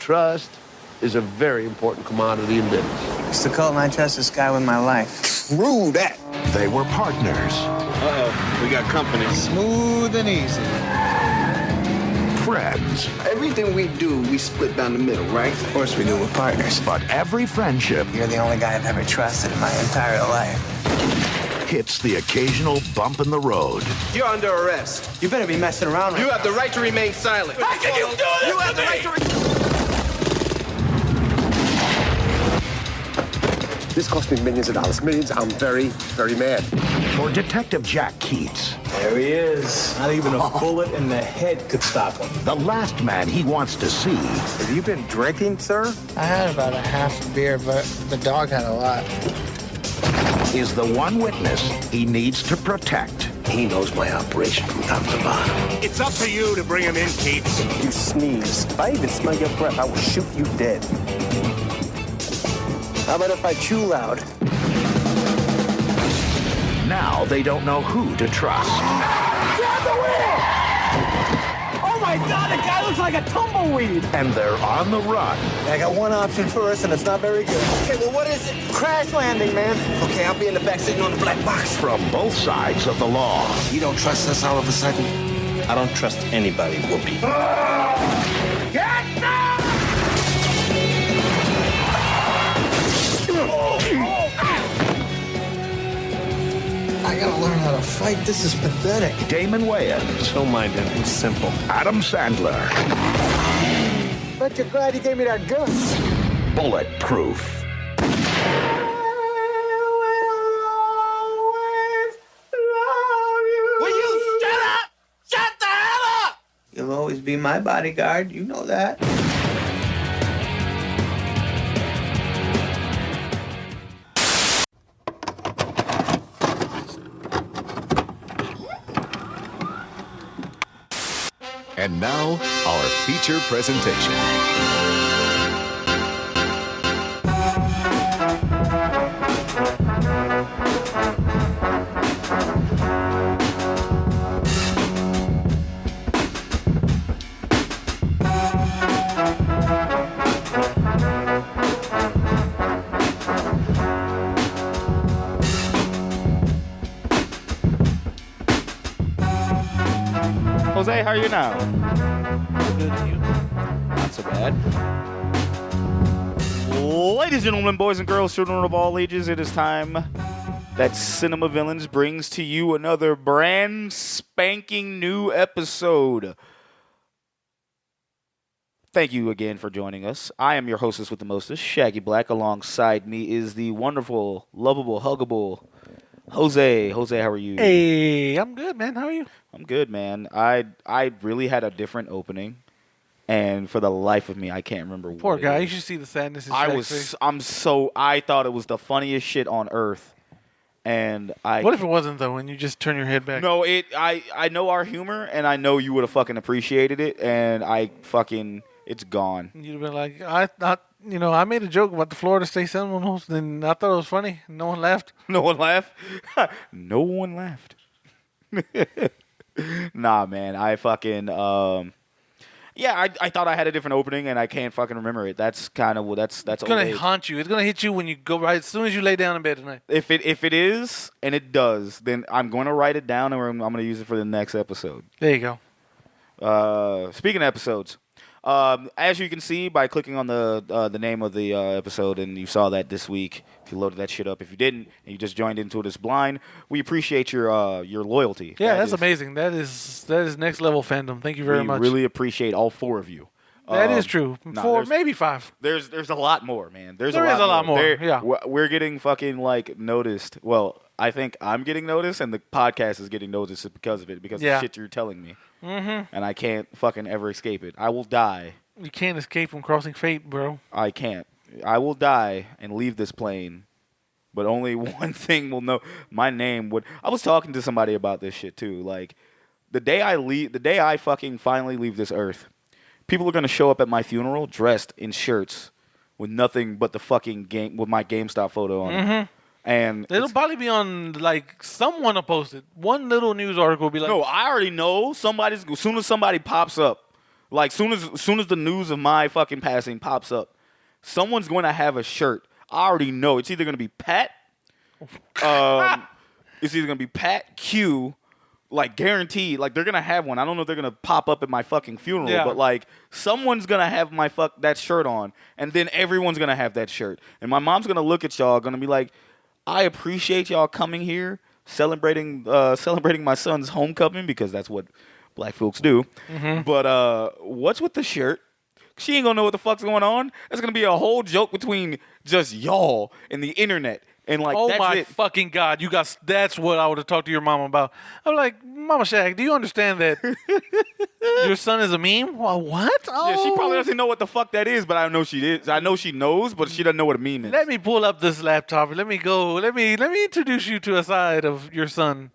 Trust is a very important commodity in business. It's the cult, and I trust this guy with my life. True that. They were partners. Uh-oh, we got company. Smooth and easy. Friends. Everything we do, we split down the middle, right? Of course we do. We're partners. But every friendship You're the only guy I've ever trusted in my entire life. hits the occasional bump in the road. You're under arrest. You better be messing around right You have the right to remain silent. How can you do this You have the right to... This cost me millions of dollars. Millions. I'm very, very mad. For Detective Jack Keats, There he is. Not even a bullet in the head could stop him. the last man he wants to see Have you been drinking, sir? I had about a half a beer, but the dog had a lot. is the one witness he needs to protect. He knows my operation from top to bottom. It's up to you to bring him in, Keats. You sneeze. If I even smell your breath, I will shoot you dead. How about if I chew loud? Now they don't know who to trust. Grab the wheel! Oh my God, the guy looks like a tumbleweed! And they're on the run. I got one option first, and it's not very good. Okay, well, what is it? Crash landing, man. Okay, I'll be in the back sitting on the black box. From both sides of the law. You don't trust us all of a sudden? I don't trust anybody, Whoopi. I gotta learn how to fight. This is pathetic. Damon Wayans, Don't mind him. He's simple. Adam Sandler, Bet you're glad you gave me that gun. Bulletproof. Will you shut up? Shut the hell up! You'll always be my bodyguard. You know that. And now, our feature presentation. Jose, how are you now? Not so bad. Ladies and gentlemen, boys and girls, children of all ages, it is time that Cinema Villains brings to you another brand spanking new episode. Thank you again for joining us. I am your hostess with the mostest, Shaggy Black. Alongside me is the wonderful, lovable, huggable Jose. Jose, how are you? Hey, I'm good, man. How are you? I'm good, man. I really had a different opening, and for the life of me, I can't remember what Poor it guy. is. You should see the sadness in I Shaq's was. face. I thought it was the funniest shit on earth, and I. What if it wasn't, though, when you just turn your head back? No, I know our humor, and I know you would have fucking appreciated it, and it's gone. You'd have been like, I made a joke about the Florida State Seminoles, and I thought it was funny. No one laughed. No one laughed. No one laughed. Nah, man. I fucking. Yeah, I thought I had a different opening, and I can't fucking remember it. That's kind of that's. It's going to haunt you. It's going to hit you when you go right as soon as you lay down in bed tonight. If it is, and it does, then I'm going to write it down, and I'm going to use it for the next episode. There you go. Speaking of episodes, as you can see by clicking on the name of the episode, and you saw that this week. If you loaded that shit up, if you didn't, and you just joined into this blind, we appreciate your loyalty. Yeah, that's amazing. That is next level fandom. Thank you very much. We really appreciate all four of you. That is true. Four, maybe five. There's a lot more, man. There is a lot more. Yeah, we're getting fucking noticed. Well, I think I'm getting noticed, and the podcast is getting noticed because of it, because of the shit you're telling me. Mm-hmm. And I can't fucking ever escape it. I will die. You can't escape from crossing fate, bro. I can't. I will die and leave this plane, but only one thing will know. My name would. I was talking to somebody about this shit too. Like the day I fucking finally leave this earth, people are gonna show up at my funeral dressed in shirts with nothing but the fucking game with my GameStop photo on it. And it'll probably be on, like, someone will post it. One little news article will be like, no, I already know somebody's. As soon as somebody pops up, Like soon as the news of my fucking passing pops up, someone's going to have a shirt. I already know it's either going to be Pat, Q, like guaranteed. Like they're gonna have one. I don't know if they're gonna pop up at my fucking funeral, but like someone's gonna have that shirt on, and then everyone's gonna have that shirt, and my mom's gonna look at y'all, gonna be like, I appreciate y'all coming here, celebrating my son's homecoming because that's what black folks do. Mm-hmm. But what's with the shirt? She ain't gonna know what the fuck's going on. There's gonna be a whole joke between just y'all and the internet. And like, oh that's my it. fucking God, you got, that's what I would have talked to your mom about. I'm like, Mama Shag, do you understand that your son is a meme? Well, what? Oh. Yeah, she probably doesn't know what the fuck that is, but I know she is. I know she knows, but she doesn't know what a meme is. Let me pull up this laptop. Let me introduce you to a side of your son.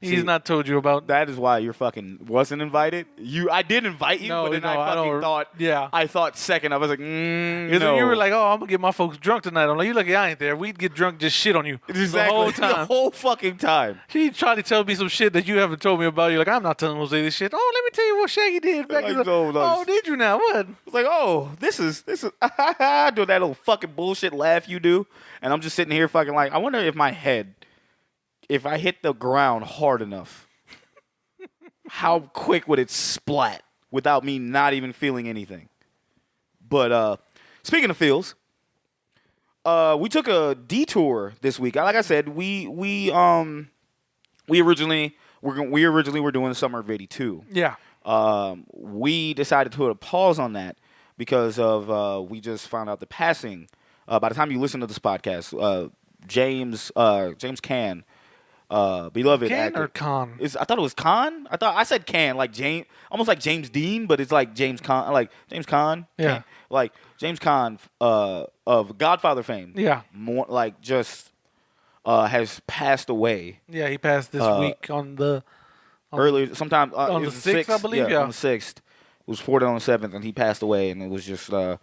He's not told you about. That is why you're fucking wasn't invited. I did invite you, but then I thought second. I was like, no. You were like, oh, I'm gonna get my folks drunk tonight. I'm like, you lucky I ain't there. We'd get drunk, just shit on you exactly. the whole time, the whole fucking time. She tried to tell me some shit that you haven't told me about. You're like, I'm not telling Jose this shit. Oh, let me tell you what Shaggy did back in the. Oh, did you now? What? It's like, oh, this is doing that little fucking bullshit laugh you do, and I'm just sitting here fucking like, I wonder if my head. If I hit the ground hard enough, how quick would it splat without me not even feeling anything? But speaking of feels, we took a detour this week. Like I said, we originally were doing the summer of '82. Yeah. We decided to put a pause on that because of we just found out the passing. By the time you listen to this podcast, James Caan. Beloved Caan actor. or Caan? I thought it was Caan. I said Caan, like James, almost like James Dean, but it's like James Caan, like James Caan. Yeah, Caan. Like James Caan of Godfather fame. Yeah, more like just has passed away. Yeah, he passed this week on the earlier sometime on the 6th, I believe. Yeah, on the 6th. It was reported on the 7th, and he passed away, and it was just I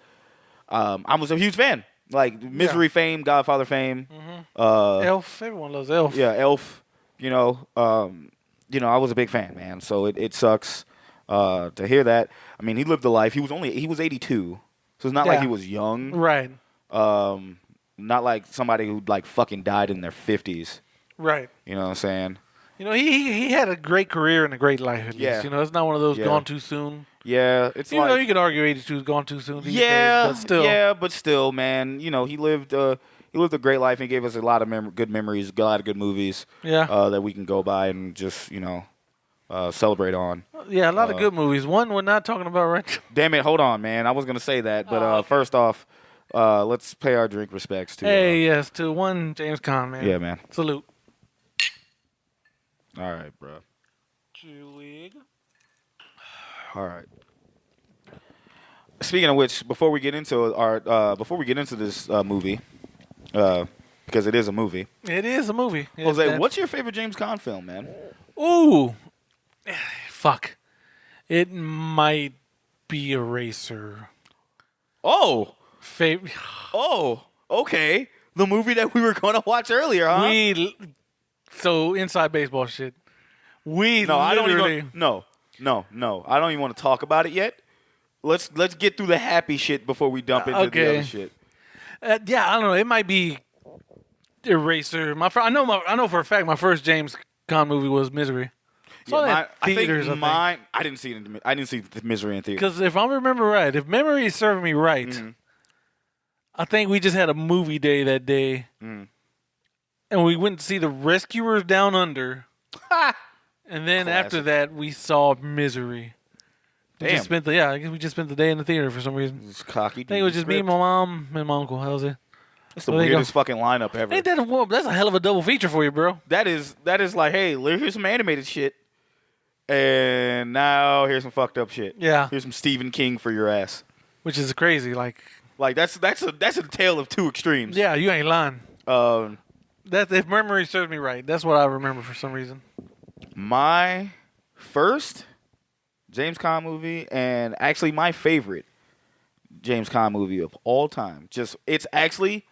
was a huge fan. Like Misery fame, Godfather fame, Elf. Everyone loves Elf. Yeah, Elf. I was a big fan, man. So it sucks to hear that. I mean, he lived a life. He was 82, so it's not like he was young, right? Not like somebody who like fucking died in their 50s, right? You know what I'm saying? He had a great career and a great life. At least. It's not one of those gone too soon. Yeah, it's you could argue 82 is gone too soon. These days, but still, man. He lived a great life. He gave us a lot of good memories, a lot of good movies. Yeah, that we can go by and just celebrate on. Yeah, a lot of good movies. One we're not talking about right now. Damn it, hold on, man. I was gonna say that, but first off, let's pay our drink respects to. Yes, to one James Caan, man. Yeah, man. Salute. All right, bro. All right. Speaking of which, before we get into this movie, because it is a movie. It is a movie. Jose, what's your favorite James Caan film, man? Ooh, fuck. It might be Eraser. Oh, favorite. Oh, okay. The movie that we were going to watch earlier, huh? So inside baseball shit. I don't even want to talk about it yet. Let's get through the happy shit before we dump into the other shit. I don't know. It might be Eraser. I know for a fact my first James Caan movie was Misery. I didn't see it. I didn't see the Misery in theaters. Because if I remember right, if memory is serving me right, I think we just had a movie day that day, and we went to see The Rescuers Down Under, and then Classic. after that we saw Misery. Damn. I guess we just spent the day in the theater for some reason. It's cocky. I think it was just me, my mom, and my uncle. How was it? That's the weirdest fucking lineup ever. Ain't that's a hell of a double feature for you, bro. That is like, hey, here's some animated shit, and now here's some fucked up shit. Yeah. Here's some Stephen King for your ass. Which is crazy. Like that's a tale of two extremes. Yeah, you ain't lying. That if memory serves me right, that's what I remember for some reason. My first James Caan movie, and actually my favorite James Caan movie of all time. It's actually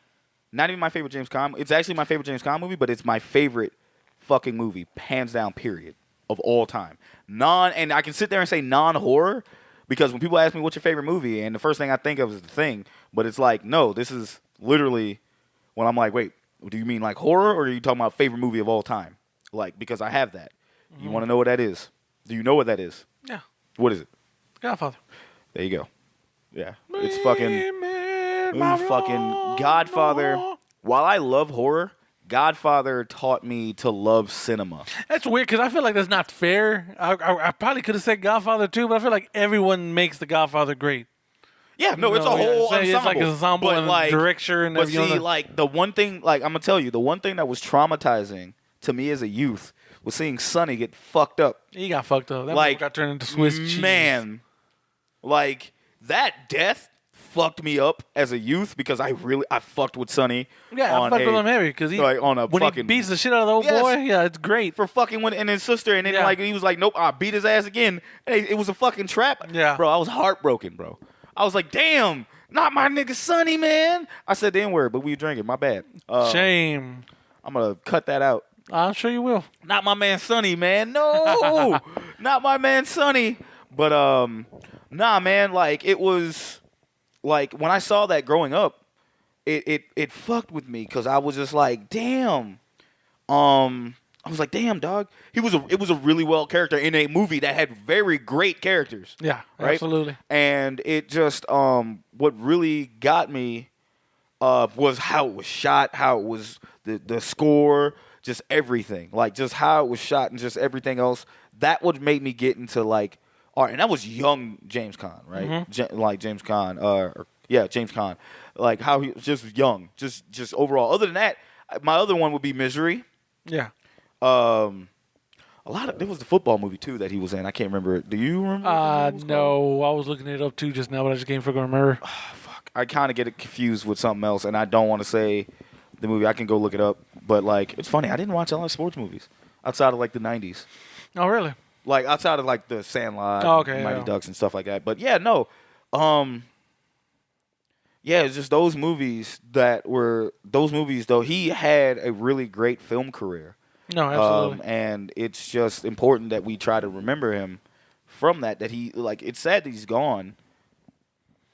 not even my favorite James Caan. It's actually my favorite James Caan movie, but it's my favorite fucking movie, hands down, period, of all time. And I can sit there and say non-horror, Because when people ask me what's your favorite movie, and the first thing I think of is The Thing, but it's like, no, this is literally when I'm like, wait, do you mean like horror, or are you talking about favorite movie of all time? Like, because I have that. You want to know what that is? Do you know what that is? Yeah. What is it? Godfather. There you go. Yeah. It's fucking Godfather. While I love horror, Godfather taught me to love cinema. That's weird because I feel like that's not fair. I probably could have said Godfather too, but I feel like everyone makes the Godfather great. Yeah, no, it's a whole ensemble. It's like an ensemble but and like, direction and but everything. see, like the one thing, like I'm gonna tell you, the one thing that was traumatizing to me as a youth was seeing Sonny get fucked up. He got fucked up. That Like, got turned into Swiss cheese. Man, like that death fucked me up as a youth because I fucked with Sonny. Yeah, I fucked with him heavy because he like on a when fucking he beats the shit out of the old boy. Yeah, it's great for fucking with and his sister, and then like he was like, nope, I beat his ass again. And it was a fucking trap. Yeah, bro, I was heartbroken, bro. I was like, damn, not my nigga Sonny, man. I said the N-word, but we were drinking. My bad. Shame. I'm gonna cut that out. I'm sure you will. Not my man Sonny, man. No, not my man Sonny. But nah, man. Like it was. Like, when I saw that growing up, it fucked with me because I was just like, damn. I was like, damn, dog. It was a really well character in a movie that had very great characters. Yeah, right? absolutely. And it just, what really got me was how it was shot, how it was the score, just everything. Like, just how it was shot and just everything else. That would make me get into, like, all right, and that was young James Caan, right? Mm-hmm. Like James Caan, James Caan. Like how he was just young, just overall. Other than that, my other one would be Misery. Yeah. There was the football movie too that he was in. I can't remember it. Do you remember? No, I was looking it up too just now, but I just can't fucking remember. Fuck, I kind of get it confused with something else, and I don't want to say the movie. I can go look it up, but like it's funny. I didn't watch a lot of sports movies outside of like the '90s. Oh, really? Like outside of like the Sandlot, Mighty Ducks and stuff like that. But yeah, no. Yeah, it's just those movies though. He had a really great film career. No, absolutely. And it's just important that we try to remember him from that he like it's sad that he's gone.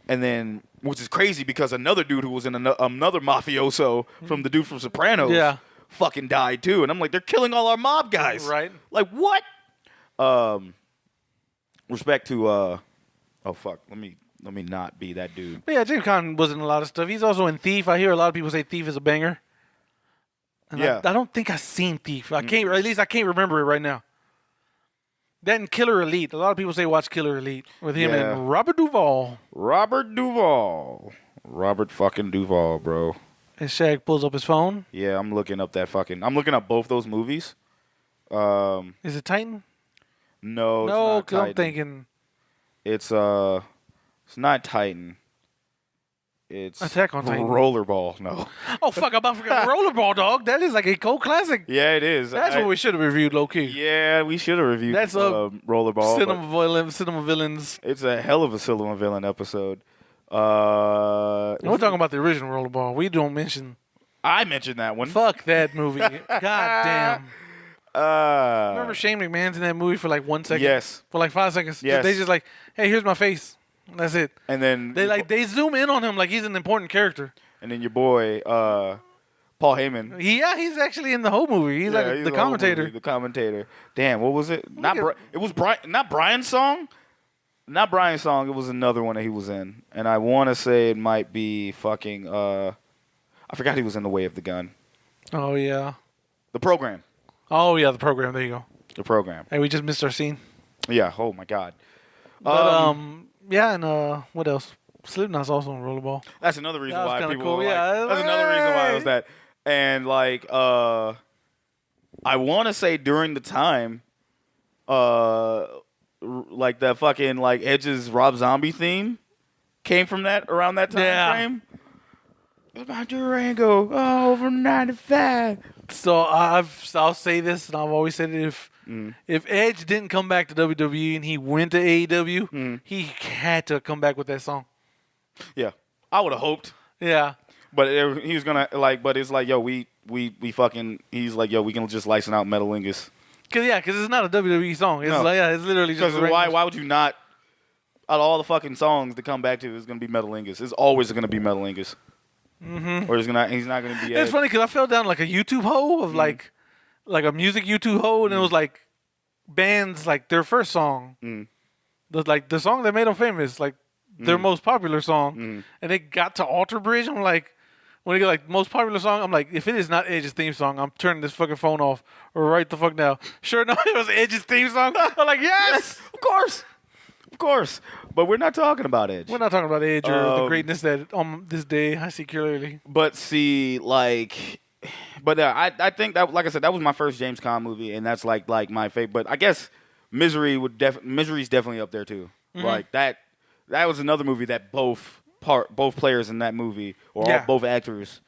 And then which is crazy because another dude who was in another mafioso from the dude from Sopranos fucking died too. And I'm like, they're killing all our mob guys. Right. Like what? Respect to oh fuck, let me not be that dude. But yeah, James Caan was in a lot of stuff. He's also in Thief. I hear a lot of people say Thief is a banger. And I don't think I've seen Thief. I can't, or at least I can't remember it right now. That and Killer Elite. A lot of people say watch Killer Elite with him and Robert Duvall. Robert fucking Duvall, bro. And Shag pulls up his phone. Yeah, I'm looking up both those movies. Is it Titan? No, it's no, not because Titan. I'm thinking it's not Titan. It's Attack on Titan. Rollerball. No. Oh fuck! I'm about to forget Rollerball, dog. That is like a cult classic. Yeah, it is. That's what we should have reviewed, low key. Yeah, we should have reviewed. That's Rollerball. Cinema villains. It's a hell of a cinema villain episode. We're talking about the original Rollerball. We don't mention. I mentioned that one. Fuck that movie. God damn. Remember Shane McMahon's in that movie for like 1 second? Yes. For like 5 seconds? Yes. They just like, hey, here's my face. That's it. And then they zoom in on him like he's an important character. And then your boy, Paul Heyman. He's actually in the whole movie. He's like the commentator. The commentator. Damn, what was it? It was not Brian's song? Not Brian's song. It was another one that he was in. And I want to say it might be fucking, I forgot he was in The Way of the Gun. Oh, yeah. The Program. Oh, yeah, the Program. There you go. The Program. Hey, we just missed our scene. Yeah, oh my God. But, yeah, and what else? Slipknot's also on Rollerball. That's another reason why people cool. were like, that's another reason why it was that. And like I want to say during the time like that fucking like Edge's Rob Zombie theme came from that around that time frame. My Durango over 95. So I'll say this, and I've always said it: if Edge didn't come back to WWE and he went to AEW, he had to come back with that song. Yeah, I would have hoped. Yeah, but he was gonna like. But it's like, yo, we fucking. He's like, yo, we can just license out Metalingus. Cause it's not a WWE song. It's like it's literally just. Because why would you not? Out of all the fucking songs to come back to, it's gonna be Metalingus. It's always gonna be Metalingus. Mm-hmm. Or he's not gonna be. It's funny because I fell down like a YouTube hole of like a music YouTube hole, and it was like bands like their first song, the song that made them famous, like their most popular song, and they got to Alter Bridge. I'm like, when they get like most popular song, I'm like, if it is not Edge's theme song, I'm turning this fucking phone off right the fuck now. Sure enough, it was Edge's theme song. I'm like, yes, of course. But we're not talking about Edge. We're not talking about Edge or the greatness that on this day I see clearly. But see, like, I think that, like I said, that was my first James Caan movie, and that's like my favorite. But I guess Misery's definitely up there too. Like that was another movie that both players in that movie both actors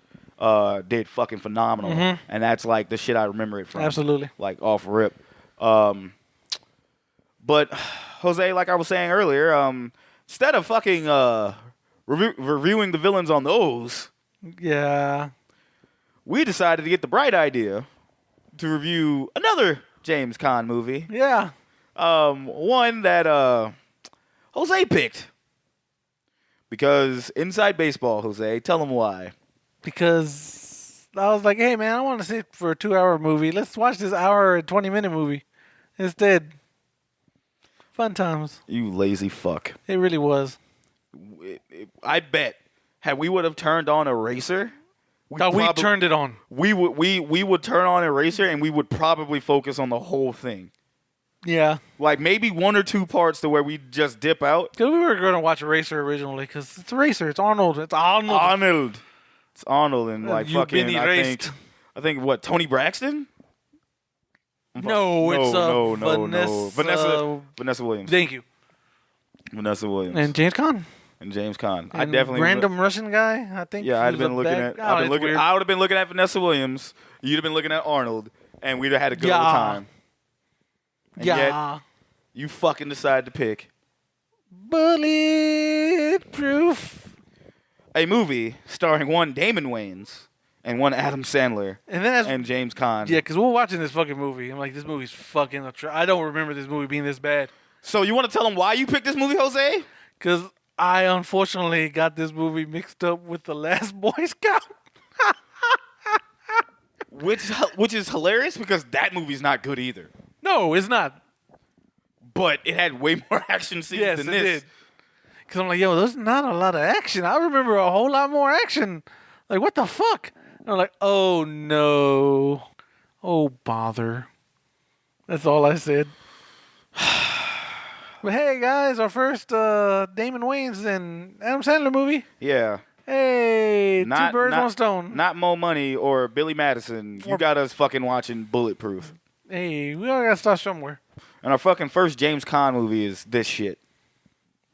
did fucking phenomenal, and that's like the shit I remember it from. Absolutely, like off rip. But Jose, like I was saying earlier, instead of fucking reviewing the villains on those, we decided to get the bright idea to review another James Caan movie. Yeah. One that Jose picked. Because inside baseball, Jose, tell him why. Because I was like, hey, man, I want to sit for a 2-hour movie. Let's watch this hour and 20-minute movie instead. Fun times. You lazy fuck. It really was. I bet had we would have turned on Eraser, we turned it on. We would turn on Eraser and we would probably focus on the whole thing. Yeah. Like maybe 1 or 2 parts to where we just dip out. Because we were going to watch Eraser originally because it's Eraser. It's Arnold. It's Arnold. It's Arnold and like You've fucking, been erased. I think what, Tony Braxton? No, it's Vanessa Williams. Thank you. Vanessa Williams. And James Caan. I definitely random Russian guy, I think. Yeah, I would have been looking at Vanessa Williams. You'd have been looking at Arnold, and we'd have had a good old time. And yet, you fucking decided to pick Bulletproof, a movie starring one Damon Wayans and one Adam Sandler and James Caan. Yeah, because we're watching this fucking movie. I'm like, this movie's fucking I don't remember this movie being this bad. So you want to tell them why you picked this movie, Jose? Because I unfortunately got this movie mixed up with The Last Boy Scout. Which is hilarious because that movie's not good either. No, it's not. But it had way more action scenes than this. Yes, it did. Because I'm like, yo, there's not a lot of action. I remember a whole lot more action. Like, what the fuck? And I'm like, oh, no. Oh, bother. That's all I said. But hey, guys, our first Damon Wayans and Adam Sandler movie. Yeah. Hey, two birds, one stone. Not Mo Money or Billy Madison. You got us fucking watching Bulletproof. Hey, we all got to start somewhere. And our fucking first James Caan movie is this shit.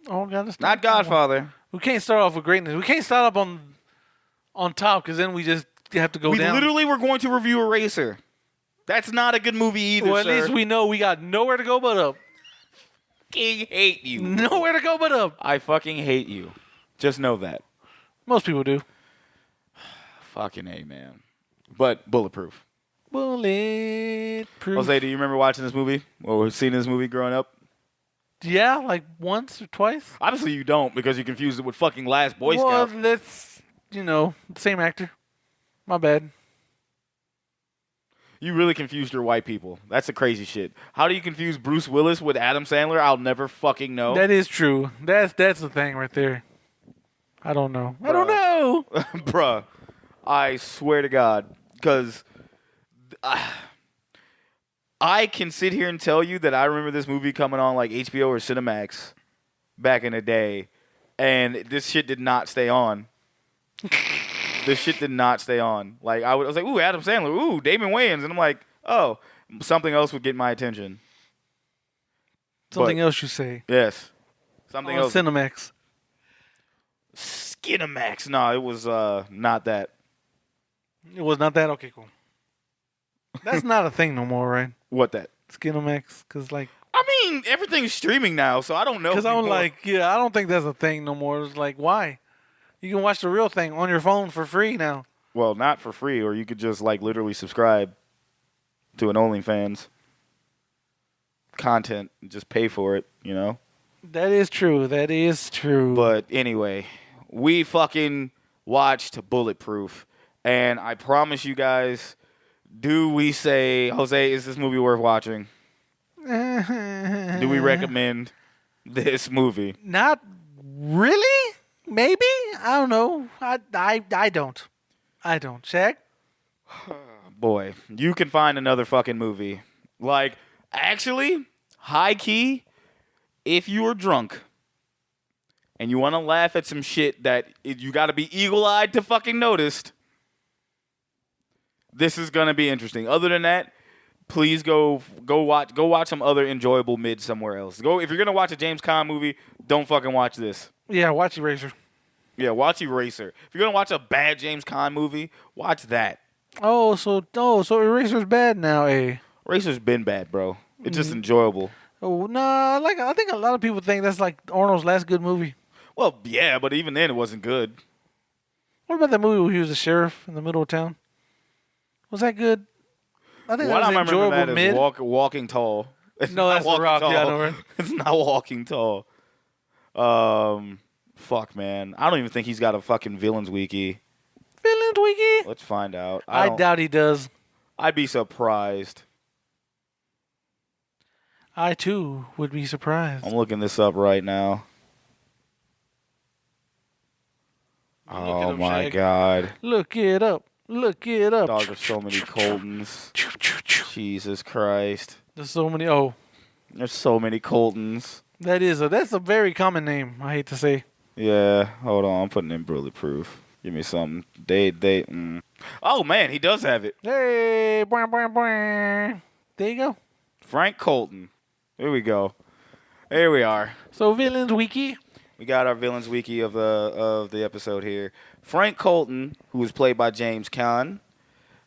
Oh, God. Not Godfather. We can't start off with greatness. We can't start up on top because then we just have to go down. We literally were going to review Eraser. That's not a good movie either, Well, at least we know we got nowhere to go but up. Fucking hate you. Nowhere to go but up. I fucking hate you. Just know that. Most people do. Fucking A, man. But Bulletproof. Bulletproof. Jose, do you remember watching this movie or seeing this movie growing up? Yeah, like once or twice. Obviously you don't because you confused it with fucking Last Boy Scout. Well, that's, the same actor. My bad. You really confused your white people. That's the crazy shit. How do you confuse Bruce Willis with Adam Sandler? I'll never fucking know. That is true. That's the thing right there. I don't know. I don't know. Bruh, I swear to God, because I can sit here and tell you that I remember this movie coming on like HBO or Cinemax back in the day, and this shit did not stay on. This shit did not stay on. Like I was like, ooh, Adam Sandler, ooh, Damon Wayans, and I'm like, oh, something else would get my attention. Something else you say? Yes, something else. Cinemax. Skinemax. No, it was not that. It was not that? Okay, cool. That's not a thing no more, right? What that? Skinemax, because like. I mean, everything's streaming now, so I don't know. Because I'm like, I don't think that's a thing no more. It's like, why? You can watch the real thing on your phone for free now. Well, not for free, or you could just like literally subscribe to an OnlyFans content and just pay for it, That is true. That is true. But anyway, we fucking watched Bulletproof. And I promise you guys, do we say, Jose, is this movie worth watching? Do we recommend this movie? Not really. Maybe. I don't know. I don't. I don't. Shag? Boy, you can find another fucking movie. Like, actually, high key, if you are drunk and you want to laugh at some shit that you got to be eagle-eyed to fucking notice, this is going to be interesting. Other than that, please go watch some other enjoyable mid somewhere else. If you're going to watch a James Caan movie, don't fucking watch this. Yeah, watch Eraser. Yeah, watch Eraser. If you're going to watch a bad James Caan movie, watch that. So Eraser's bad now, eh? Eraser's been bad, bro. It's just enjoyable. Oh, nah, I think a lot of people think that's like Arnold's last good movie. Well, yeah, but even then it wasn't good. What about that movie where he was a sheriff in the middle of town? Was that good? I think What that was I enjoyable remember that mid. is Walking Tall. It's No, not that's The Walking Rock. Tall. Yeah, I know, right? It's not Walking Tall. Fuck, man. I don't even think he's got a fucking villains wiki. Villains wiki? Let's find out. I doubt he does. I'd be surprised. I too would be surprised. I'm looking this up right now. Oh my god. Look it up. Look it up. Dog, there's so many Coltons. Jesus Christ. There's so many. Oh, There's so many Coltons. that's a very common name. I hate to say. Yeah, hold on. I'm putting in Bulletproof. Give me something. Oh, man, he does have it. Hey, bwah, bwah, bwah. There you go. Frank Colton. Here we go. Here we are. So villains wiki. We got our villains wiki of the episode here. Frank Colton, who was played by James Caan.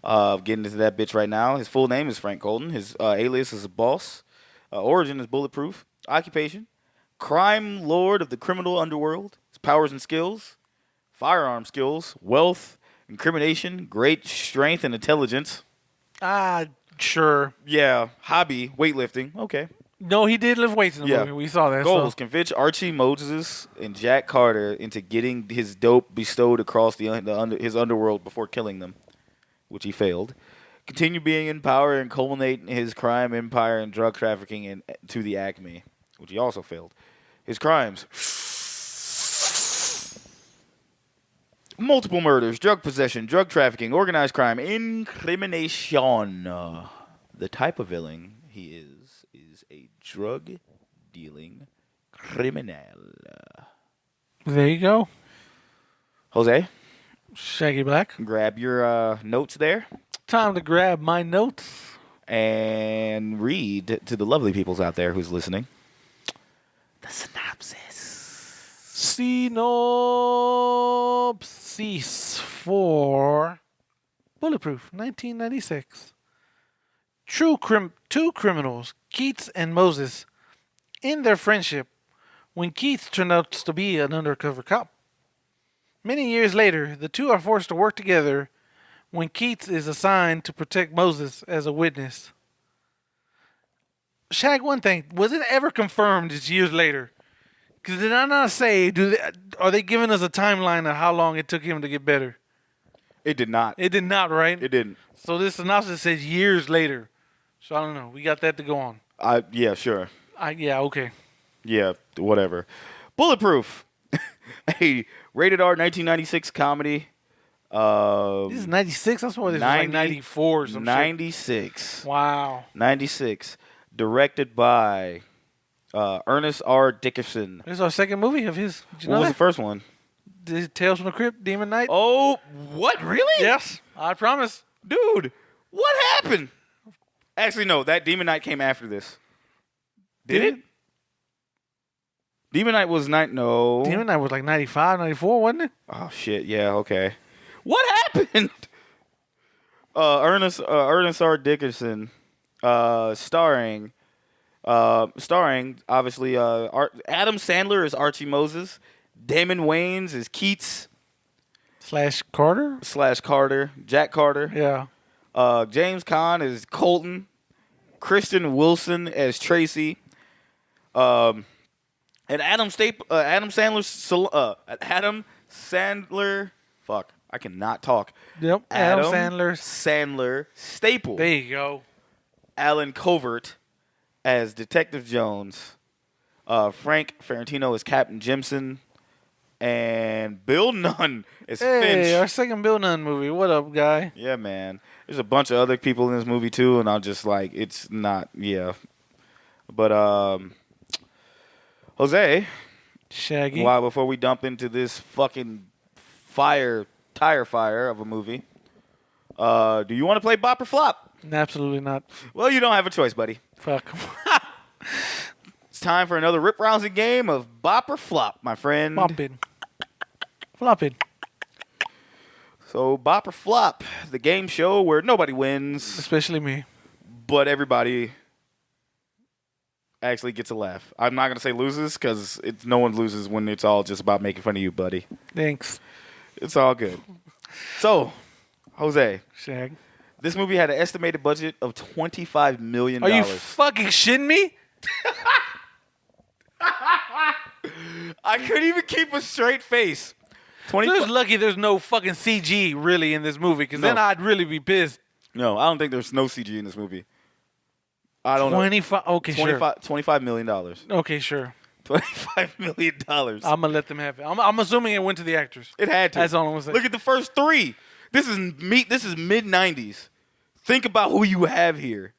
Getting into that bitch right now. His full name is Frank Colton. His alias is Boss. Origin is Bulletproof. Occupation: crime lord of the criminal underworld. His powers and skills: firearm skills, wealth, incrimination, great strength and intelligence. Sure. Yeah, hobby, weightlifting. Okay. No, he did lift weights in the movie. We saw that. Goals: So. convince Archie Moses and Jack Carter into getting his dope bestowed across his underworld before killing them, which he failed. Continue being in power and culminate his crime empire and drug trafficking to the acme, which he also failed. His crimes: multiple murders, drug possession, drug trafficking, organized crime, incrimination. The type of villain he is a drug-dealing criminal. There you go. Jose, Shaggy Black. grab your notes there Time to grab my notes. and read to the lovely peoples out there who's listening the synopsis. Synopsis for Bulletproof, 1996. Two criminals, Keats and Moses, end their friendship when Keats turned out to be an undercover cop. Many years later, the two are forced to work together when Keats is assigned to protect Moses as a witness. Shag, one thing, was it ever confirmed it's years later? Because did I not say, are they giving us a timeline of how long it took him to get better? It did not. It did not, right? It didn't. So this synopsis says years later. So I don't know. We got that to go on. Yeah, sure. Yeah, okay. Yeah, whatever. Bulletproof, a rated R 1996 comedy. This is 96? That's why this was like 94 or something. 96. Wow. 96. Directed by Ernest R. Dickerson. This is our second movie of his. Did you What know was that? the first one? Tales from the Crypt, Demon Knight. Oh, what? Really? Yes, I promise. Dude, what happened? Actually, no. That Demon Knight came after this. Did it? Demon Knight was no. Demon Knight was like 95, 94, wasn't it? Oh shit! Yeah. Okay. What happened? Ernest R. Dickerson, starring obviously Adam Sandler as Archie Moses, Damon Wayans as Keats / Carter. Jack Carter. Yeah. James Caan as Colton, Kristen Wilson as Tracy, And Adam Sandler. Fuck, I cannot talk. Yep. Adam Sandler. Sandler staple. There you go. Alan Covert as Detective Jones. Frank Ferrantino as Captain Jimson. And Bill Nunn as Finch. Hey, our second Bill Nunn movie. What up, guy? Yeah, man. There's a bunch of other people in this movie, too, and I'm just like, it's not, yeah. But, Jose. Shaggy. Why, before we dump into this fucking tire fire of a movie, do you want to play Bop or Flop? Absolutely not. Well, you don't have a choice, buddy. Fuck. It's time for another rip-rousing game of Bop or Flop, my friend. Bopping. Flopping. So, Bop or Flop, the game show where nobody wins. Especially me. But everybody actually gets a laugh. I'm not going to say loses because no one loses when it's all just about making fun of you, buddy. Thanks. It's all good. So, Jose. Shag. This movie had an estimated budget of $25 million. Are you fucking shitting me? I couldn't even keep a straight face. There's lucky there's no fucking CG really in this movie, because then I'd really be pissed. No, I don't think there's no CG in this movie. I don't 25, know. Okay, sure. $25 million. Okay, sure. $25 million. I'm going to let them have it. I'm assuming it went to the actors. It had to. That's all I'm going to say. Look at the first three. This is mid-90s. Think about who you have here.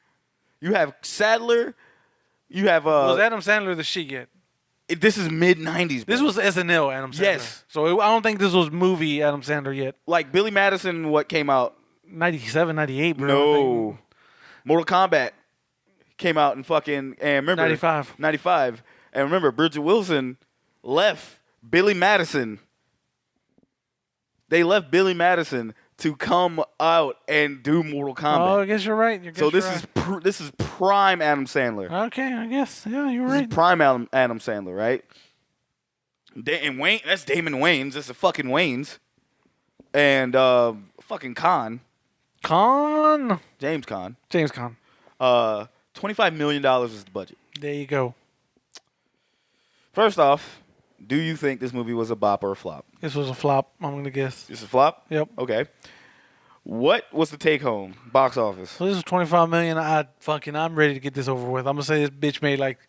You have Sadler. You have... Was Adam Sandler the shit yet? This is mid-90s. This was SNL Adam Sandler. Yes. So I don't think this was movie Adam Sandler yet. Like Billy Madison, what came out? 97, 98, bro. No. Mortal Kombat came out in fucking... And remember... 95. 95. And remember, Bridget Wilson left Billy Madison. They left Billy Madison to come out and do Mortal Kombat. Oh, I guess you're right. This is prime Adam Sandler. Okay, I guess. Yeah, you're This right. is prime Adam Sandler, right? And Wayne, that's Damon Wayans. That's the fucking Wayans. And fucking Caan. James Caan. James Caan. $25 million is the budget. There you go. First off, do you think this movie was a bop or a flop? This was a flop, I'm going to guess. This is a flop? Yep. Okay. What was the take home box office? So this was $25 million. I'm ready to get this over with. I'm going to say this bitch made like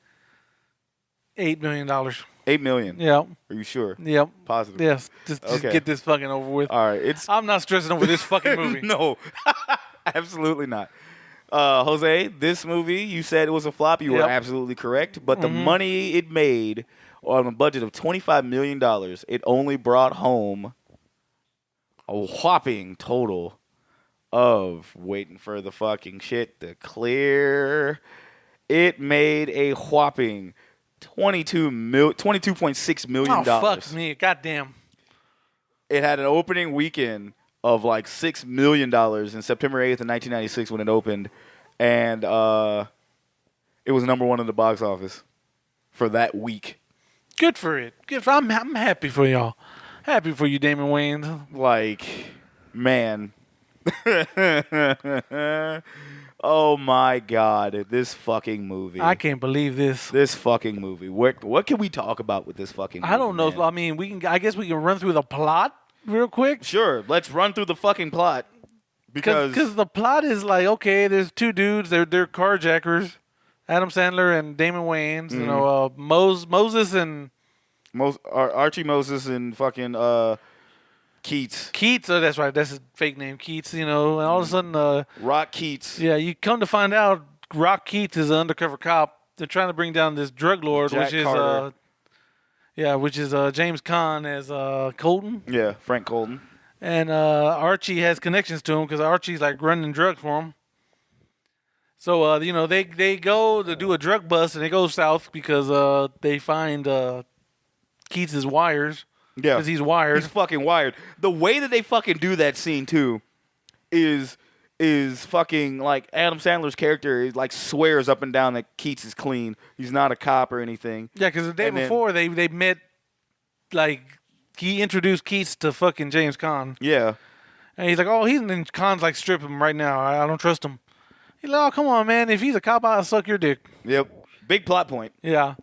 $8 million. $8 million? Yep. Are you sure? Yep. Positive? Yes. Just get this fucking over with. All right. I'm not stressing over this fucking movie. No. Absolutely not. Jose, this movie, you said it was a flop. You were absolutely correct. But the money it made on a budget of $25 million, it only brought home a whopping total of, waiting for the fucking shit to clear, it made a whopping $22.6 million. Oh, fuck me. Goddamn. It had an opening weekend of like $6 million in September 8th of 1996 when it opened. And it was number one in the box office for that week. Good for it. I'm happy for y'all. Happy for you, Damon Wayans. Like, man. Oh, my God. This fucking movie. I can't believe this. This fucking movie. What can we talk about with this fucking movie? I don't know. Man? I mean, I guess we can run through the plot real quick. Sure. Let's run through the fucking plot. Because the plot is like, okay, there's two dudes. They're carjackers. Adam Sandler and Damon Wayans. You know, Moses and... Archie Moses and fucking Keats. Keats, oh, that's right. That's his fake name, Keats, you know. And all of a sudden... Rock Keats. Yeah, you come to find out Rock Keats is an undercover cop. They're trying to bring down this drug lord, Jack Carter. which is James Caan as Colton. Yeah, Frank Colton. And Archie has connections to him because Archie's like running drugs for him. So, you know, they go to do a drug bust and they go south because they find Keats' wires. Yeah. Because he's wired. He's fucking wired. The way that they fucking do that scene, too, is fucking like Adam Sandler's character is like swears up and down that Keats is clean. He's not a cop or anything. Yeah, because the day before they met, like, he introduced Keats to fucking James Caan. Yeah. And he's like, oh, and Caan's like, strip him right now. I don't trust him. He's like, oh, come on, man. If he's a cop, I'll suck your dick. Yep. Big plot point. Yeah.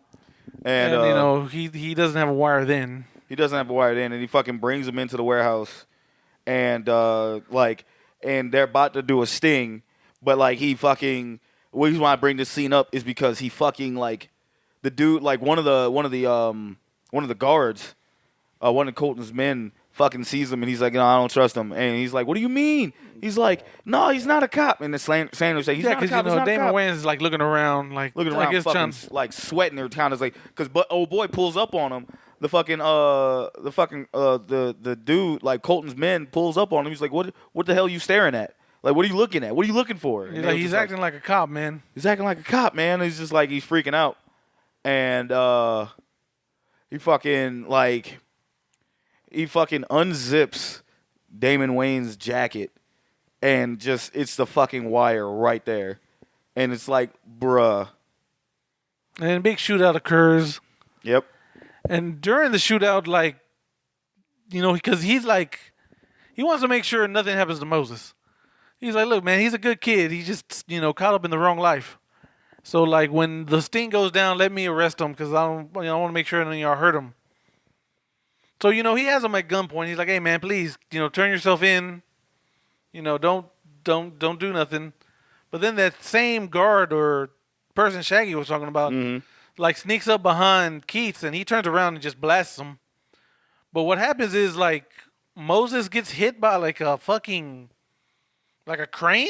And you know, he doesn't have a wire then. he doesn't have a wired in, and he fucking brings him into the warehouse, and and they're about to do a sting, but like he fucking. The reason why I bring this scene up is because he fucking like the dude, like one of the guards, one of Colton's men fucking sees him, and he's like, no, I don't trust him, and he's like, what do you mean? He's like, no, he's not a cop, and the Sanders say, he's not a cop, you know, Damon Wayans is like looking around, fucking, like sweating or kind of like, because old boy pulls up on him. The dude, like Colton's men, pulls up on him. He's like, what the hell are you staring at? Like, what are you looking at? What are you looking for? He's acting like a cop, man. He's acting like a cop, man. He's just like, he's freaking out. And he fucking unzips Damon Wayans' jacket, and just, it's the fucking wire right there. And it's like, bruh. And a big shootout occurs. Yep. And during the shootout, like, you know, because he's like, he wants to make sure nothing happens to Moses. He's like, look, man, he's a good kid. He just, you know, caught up in the wrong life. So, like, when the sting goes down, let me arrest him because I want to make sure none of y'all hurt him. So, you know, he has him at gunpoint. He's like, hey, man, please, you know, turn yourself in. You know, don't do nothing. But then that same guard or person Shaggy was talking about, like, sneaks up behind Keats, and he turns around and just blasts him. But what happens is, like, Moses gets hit by, like, a fucking... like a crane?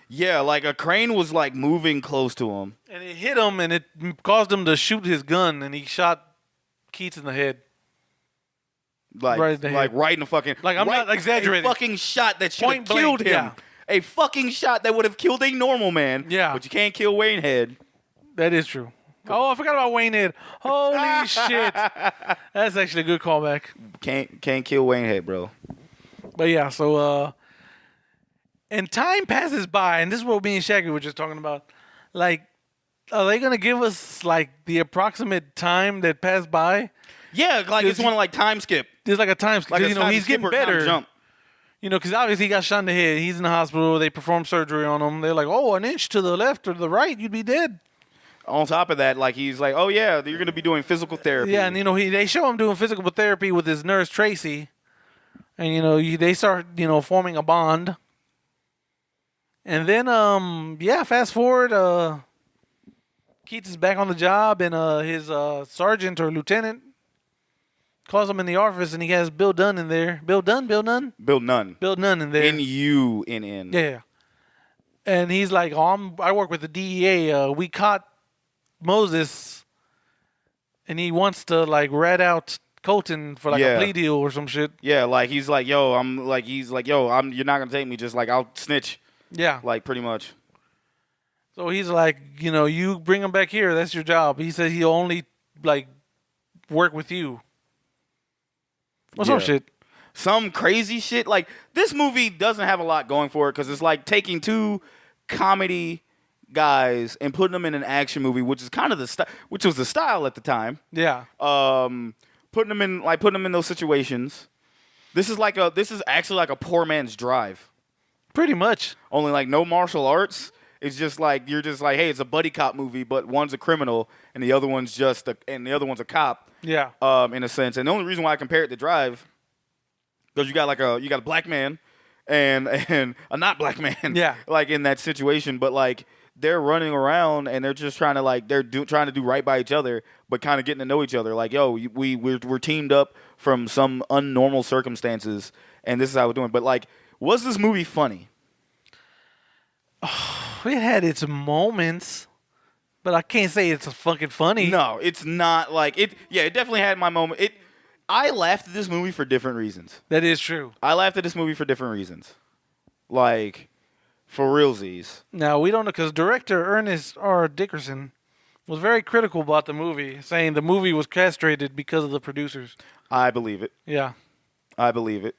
Yeah, like a crane was like moving close to him. And it hit him, and it caused him to shoot his gun, and he shot Keats in the head. Right in the fucking... Like, I'm not exaggerating. A fucking shot that should have killed him. Yeah. A fucking shot that would have killed a normal man. Yeah. But you can't kill Wayne Head. That is true. Oh, I forgot about Wayne Head. Holy shit. That's actually a good callback. Can't kill Wayne Head, bro. But yeah, so... and time passes by, and this is what me and Shaggy were just talking about. Like, are they going to give us, like, the approximate time that passed by? Yeah, like, it's one, like, time skip. There's, like, a time skip. Like, you know, he's getting better. Jump. You know, because obviously he got shot in the head. He's in the hospital. They performed surgery on him. They're like, oh, an inch to the left or the right, you'd be dead. On top of that, like, he's like, oh, yeah, you're going to be doing physical therapy. Yeah, and, you know, they show him doing physical therapy with his nurse, Tracy. And, you know, they start, you know, forming a bond. And then, fast forward, Keats is back on the job, and his sergeant or lieutenant calls him in the office, and he has Bill Dunn in there. Bill Nunn in there. N-U-N-N. Yeah. And he's like, I work with the DEA. We caught Moses, and he wants to, like, rat out Colton for, like, a plea deal or some shit. Yeah, like, he's like, you're not going to take me, just, like, I'll snitch. Yeah. Like, pretty much. So he's like, you know, you bring him back here. That's your job. He said he'll only, like, work with you. Or some shit. Some crazy shit. Like, this movie doesn't have a lot going for it because it's like taking two comedy guys and putting them in an action movie, which is kind of which was the style at the time. Yeah. Putting them in those situations. This is actually like a poor man's Drive. Pretty much. Only, like, no martial arts. It's just like, you're just like, hey, it's a buddy cop movie, but one's a criminal and the other one's a cop. Yeah. In a sense. And the only reason why I compare it to Drive, because you got a black man and a not black man. Yeah. Like, in that situation, but, like, they're running around and they're just trying to, like, trying to do right by each other, but kind of getting to know each other. Like, yo, we're teamed up from some unnormal circumstances, and this is how we're doing. But, like, was this movie funny? It had its moments, but I can't say it's fucking funny. No, it's not like it. Yeah, it definitely had my moment. I laughed at this movie for different reasons. That is true. I laughed at this movie for different reasons. Like, for realsies. Now, we don't know, because director Ernest R. Dickerson was very critical about the movie, saying the movie was castrated because of the producers. I believe it. Yeah. I believe it.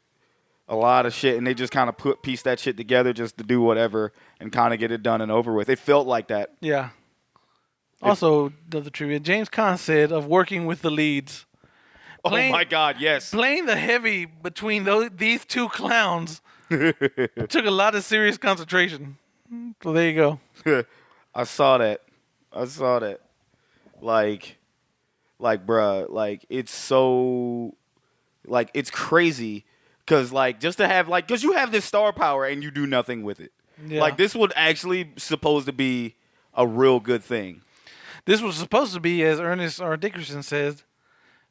A lot of shit, and they just kind of piece that shit together just to do whatever and kind of get it done and over with. It felt like that. Yeah. Also, the trivia, James Caan said of working with the leads. Oh my God, yes. Playing the heavy between these two clowns took a lot of serious concentration. So there you go. I saw that. Like, Like, bruh, like it's so, like it's crazy, cause like just to have like, cause you have this star power and you do nothing with it. Yeah. Like this was actually supposed to be a real good thing. This was supposed to be, as Ernest R. Dickerson says,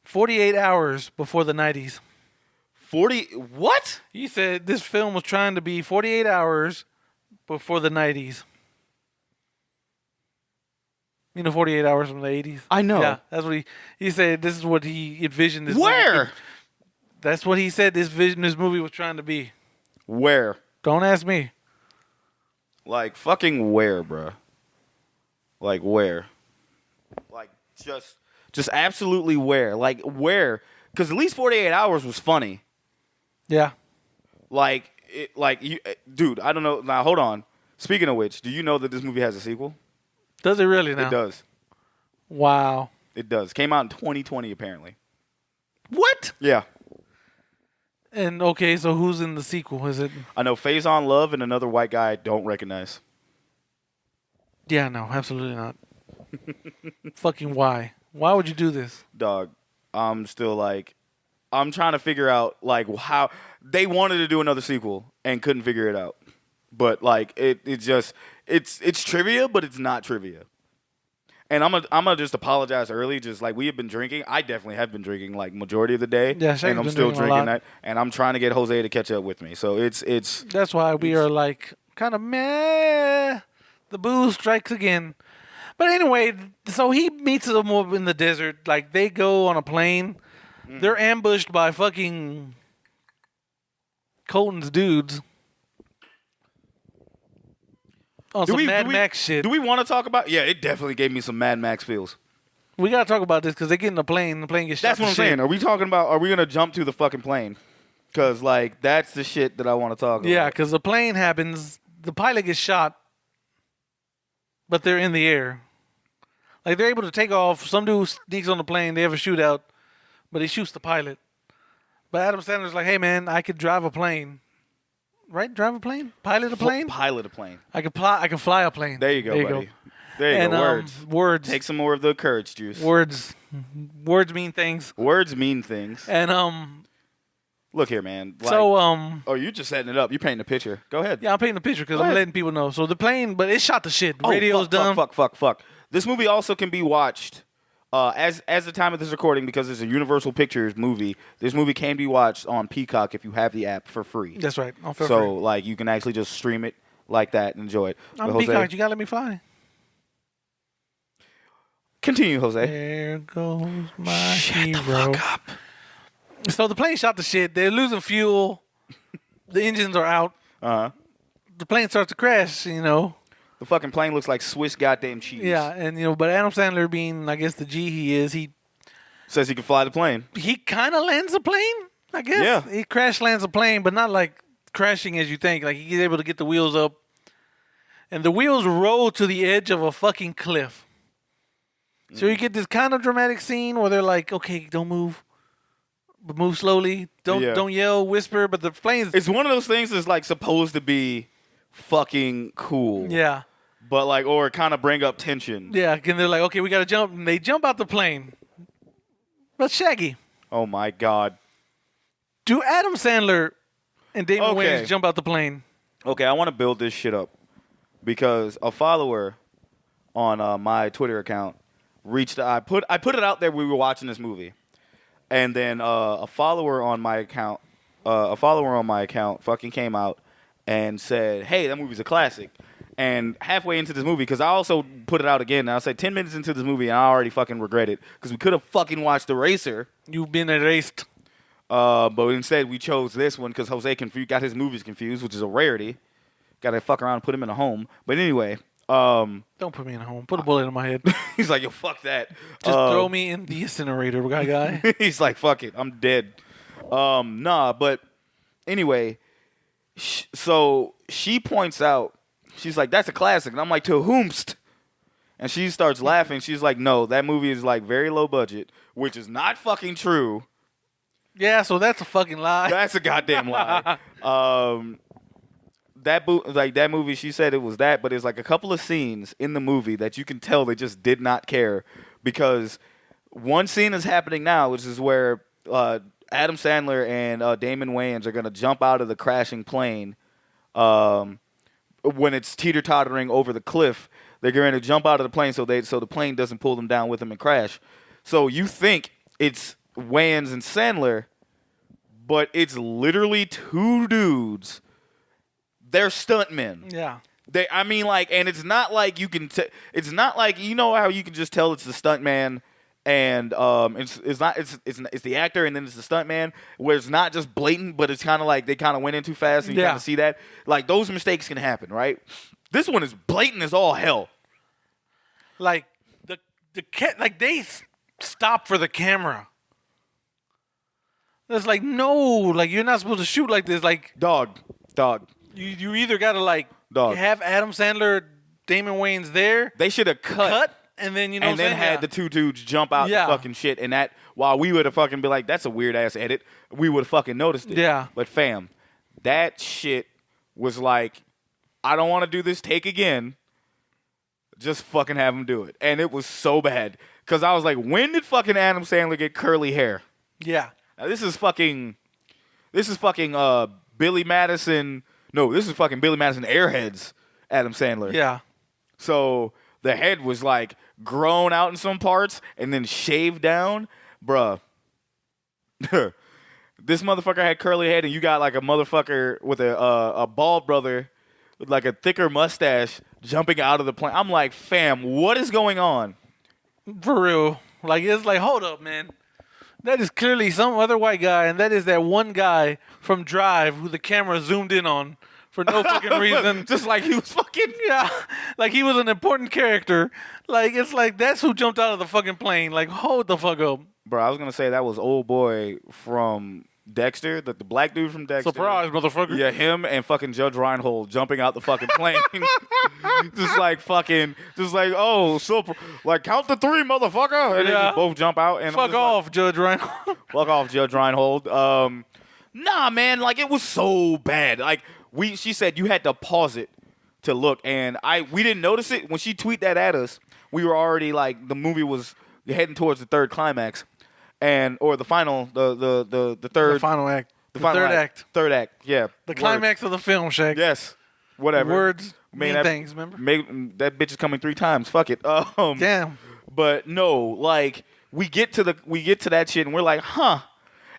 48 hours before the 90s. 40 what? He said this film was trying to be 48 hours before the 90s. You know, 48 hours from the 80s? I know. Yeah, that's what he said. This is what he envisioned this Where? movie. That's what he said this movie was trying to be. Where? Don't ask me. Like fucking where, bruh? Like where? Like just absolutely where? Like where? Because at least 48 hours was funny. Yeah. Like you, dude. I don't know. Now hold on. Speaking of which, do you know that this movie has a sequel? Does it really now? It does. Wow. It does. Came out in 2020 apparently. What? Yeah. And okay, so who's in the sequel? Is it? I know Faison Love and another white guy I don't recognize. Yeah, no, absolutely not. Fucking why? Why would you do this? Dog, I'm still like, I'm trying to figure out like how they wanted to do another sequel and couldn't figure it out. But like it's trivia, but it's not trivia. And I'm gonna just apologize early. Just like we have been drinking, I definitely have been drinking like majority of the day. Yeah, Shaggy's and I'm been still drinking a drinking lot. that. And I'm trying to get Jose to catch up with me. So it's That's why we are like kind of meh. The booze strikes again. But anyway, so he meets them up in the desert. Like they go on a plane. They're ambushed by fucking Colton's dudes. On some Mad Max shit. Do we want to talk about? Yeah, it definitely gave me some Mad Max feels. We gotta talk about this because they get in the plane. The plane gets shot. That's what to I'm shit. saying. Are we talking about? Are we gonna jump to the fucking plane? Because like that's the shit that I want to talk about. Yeah, because the plane happens. The pilot gets shot, but they're in the air. Like they're able to take off. Some dude sneaks on the plane. They have a shootout, but he shoots the pilot. But Adam Sandler's like, "Hey man, I could drive a plane, right? Drive a plane, pilot a plane, Pilot a plane. I can fly a plane. There you go, buddy. There you and, go. Words. Words. Take some more of the courage juice. Words mean things. Words mean things. And look here, man. Like, so oh, you're just setting it up. You're painting a picture. Go ahead. Yeah, I'm painting the picture because Go I'm ahead. letting people know. So the plane, but it shot to shit. Oh, Radio's done. Fuck. This movie also can be watched as the time of this recording because it's a Universal Pictures movie. This movie can be watched on Peacock if you have the app for free. That's right. For so free. like you can actually just stream it like that and enjoy it. I'm But, Jose, Peacock. You gotta let me fly. continue, Jose. There goes my Shut hero. the fuck up. So the plane shot to shit. They're losing fuel. The engines are out. The plane starts to crash. You know. The fucking plane looks like Swiss goddamn cheese. Yeah, and you know, but Adam Sandler, being I guess the G he is, he Says he can fly the plane. kind of lands a plane. I guess. Yeah. He crash lands a plane, but not like crashing as you think. Like he's able to get the wheels up, and the wheels roll to the edge of a fucking cliff. So you get this kind of dramatic scene where they're like, "Okay, don't move, but move slowly. Don't yell, whisper." But the plane's It's one of those things that's like supposed to be fucking cool. yeah. But like, or kind of bring up tension. Yeah, and they're like, okay, we got to jump. And they jump out the plane. But Shaggy, Oh my god. do Adam Sandler and Damon Okay. Wayans jump out the plane? Okay, I want to build this shit up because a follower on my Twitter account reached. I put it out there. We were watching this movie, and then a follower on my account fucking came out and said, "Hey, that movie's a classic." And halfway into this movie, because I also put it out again, and I said 10 minutes into this movie, and I already fucking regret it because we could have fucking watched Eraser. You've been erased. But instead we chose this one because Jose got his movies confused, which is a rarity. Got to fuck around and put him in a home. But anyway, Don't put me in a home. Put a bullet in my head. he's like, yo, fuck that. Just throw me in the incinerator, guy. He's like, fuck it, I'm dead. Nah, but anyway, so she points out, she's like, that's a classic. And I'm like, to whomst? And she starts laughing. She's like, no, that movie is like very low budget, which is not fucking true. Yeah, so that's a fucking lie. That's a goddamn lie. That movie, she said it was that, but there's like a couple of scenes in the movie that you can tell they just did not care because one scene is happening now, which is where Adam Sandler and Damon Wayans are going to jump out of the crashing plane when it's teeter-tottering over the cliff. They're going to jump out of the plane so the plane doesn't pull them down with them and crash. So you think it's Wayans and Sandler, but it's literally two dudes. They're stuntmen. Yeah. And it's not like you can. It's not like, you know how you can just tell it's the stuntman, and it's the actor, and then it's the stuntman, where it's not just blatant, but it's kind of like they kind of went in too fast, and you kind of see that. Like, those mistakes can happen, right? This one is blatant as all hell. Like they stop for the camera. It's like, no, like, you're not supposed to shoot like this. Like, dog. You either gotta have Adam Sandler, Damon Wayans there. They should have cut, and then had the two dudes jump out the fucking shit, and that while we would have fucking been like, that's a weird ass edit, we would have fucking noticed it. Yeah. But fam, that shit was like, I don't want to do this take again. Just fucking have him do it, and it was so bad because I was like, when did fucking Adam Sandler get curly hair? Yeah. Now, this is fucking Billy Madison. No, this is fucking Billy Madison Airheads Adam Sandler. Yeah. So the head was like grown out in some parts and then shaved down. Bruh. This motherfucker had curly head, and you got like a motherfucker with a bald brother with like a thicker mustache jumping out of the plane. I'm like, fam, what is going on? For real. Like, it's like, hold up, man. That is clearly some other white guy, and that is that one guy from Drive who the camera zoomed in on for no fucking reason. Just like he was fucking... Yeah, like he was an important character. Like, it's like, that's who jumped out of the fucking plane. Like, hold the fuck up. Bro, I was going to say that was old boy from Dexter, the black dude from Dexter. Surprise, motherfucker. Yeah, him and fucking Judge Reinhold jumping out the fucking plane. just like, oh, so, like, count to three, motherfucker. And they just both jump out. And fuck off, Judge Reinhold. Fuck off, Judge Reinhold. Nah, man, like, it was so bad. Like, she said you had to pause it to look, and we didn't notice it. When she tweeted that at us, we were already, like, the movie was heading towards the third climax. Or the final, the third. The final act. The third act. Third act, yeah. The climax of the film, Shaggy. Yes. Whatever. Words mean things, remember? That bitch is coming 3 times. Fuck it. Damn. But no, like, we get to that shit, and we're like, huh.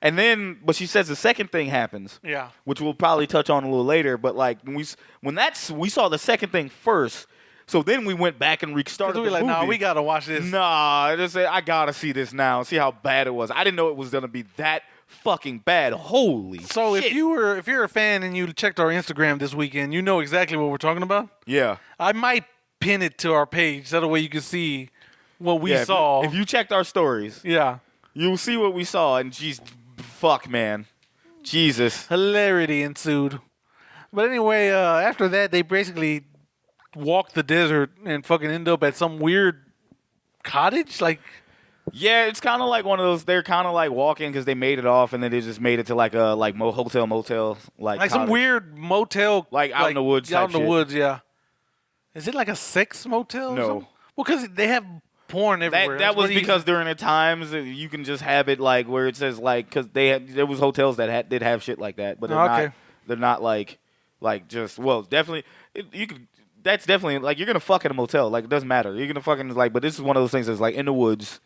And then, but she says the second thing happens. Yeah. Which we'll probably touch on a little later. But like, we saw the second thing first. So then we went back and restarted the movie. Nah, we gotta watch this. Nah, I gotta see this now and see how bad it was. I didn't know it was gonna be that fucking bad. Holy shit. So if you're a fan and you checked our Instagram this weekend, you know exactly what we're talking about? Yeah. I might pin it to our page. That way you can see what we saw. If you checked our stories, you'll see what we saw. And geez, fuck, man. Jesus. Hilarity ensued. But anyway, after that, they basically walk the desert and fucking end up at some weird cottage. Like, yeah, it's kind of like one of those. They're kind of like walking because they made it off, and then they just made it to like a hotel motel, like some weird motel, like out in the woods. Out in the woods, yeah. Is it like a sex motel? No. Or something? Well, because they have porn everywhere. That was because during the times you can just have it like where it says like, because there was hotels that did have shit like that, but they're not like just, well, definitely you could. That's definitely, like, you're going to fuck at a motel. Like, it doesn't matter. You're going to fucking, like, but this is one of those things that's, like, in the woods,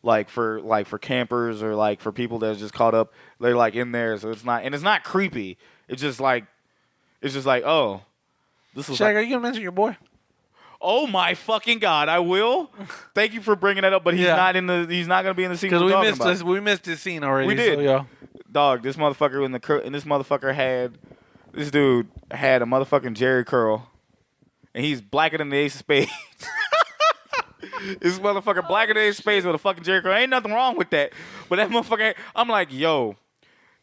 like, for campers or, like, for people that are just caught up. They're, like, in there. So it's not creepy. It's just, like, oh. This is Shag, are you going to mention your boy? Oh, my fucking God. I will. Thank you for bringing that up, but he's not going to be in the scene we're talking about. We missed this scene already. We did. So, yeah. Dog, this motherfucker this dude had a motherfucking Jerry curl. And he's blacker than the Ace of Spades. This motherfucker blacker than the Ace of Spades with a fucking Jerry curl. Ain't nothing wrong with that. But that motherfucker, I'm like, yo,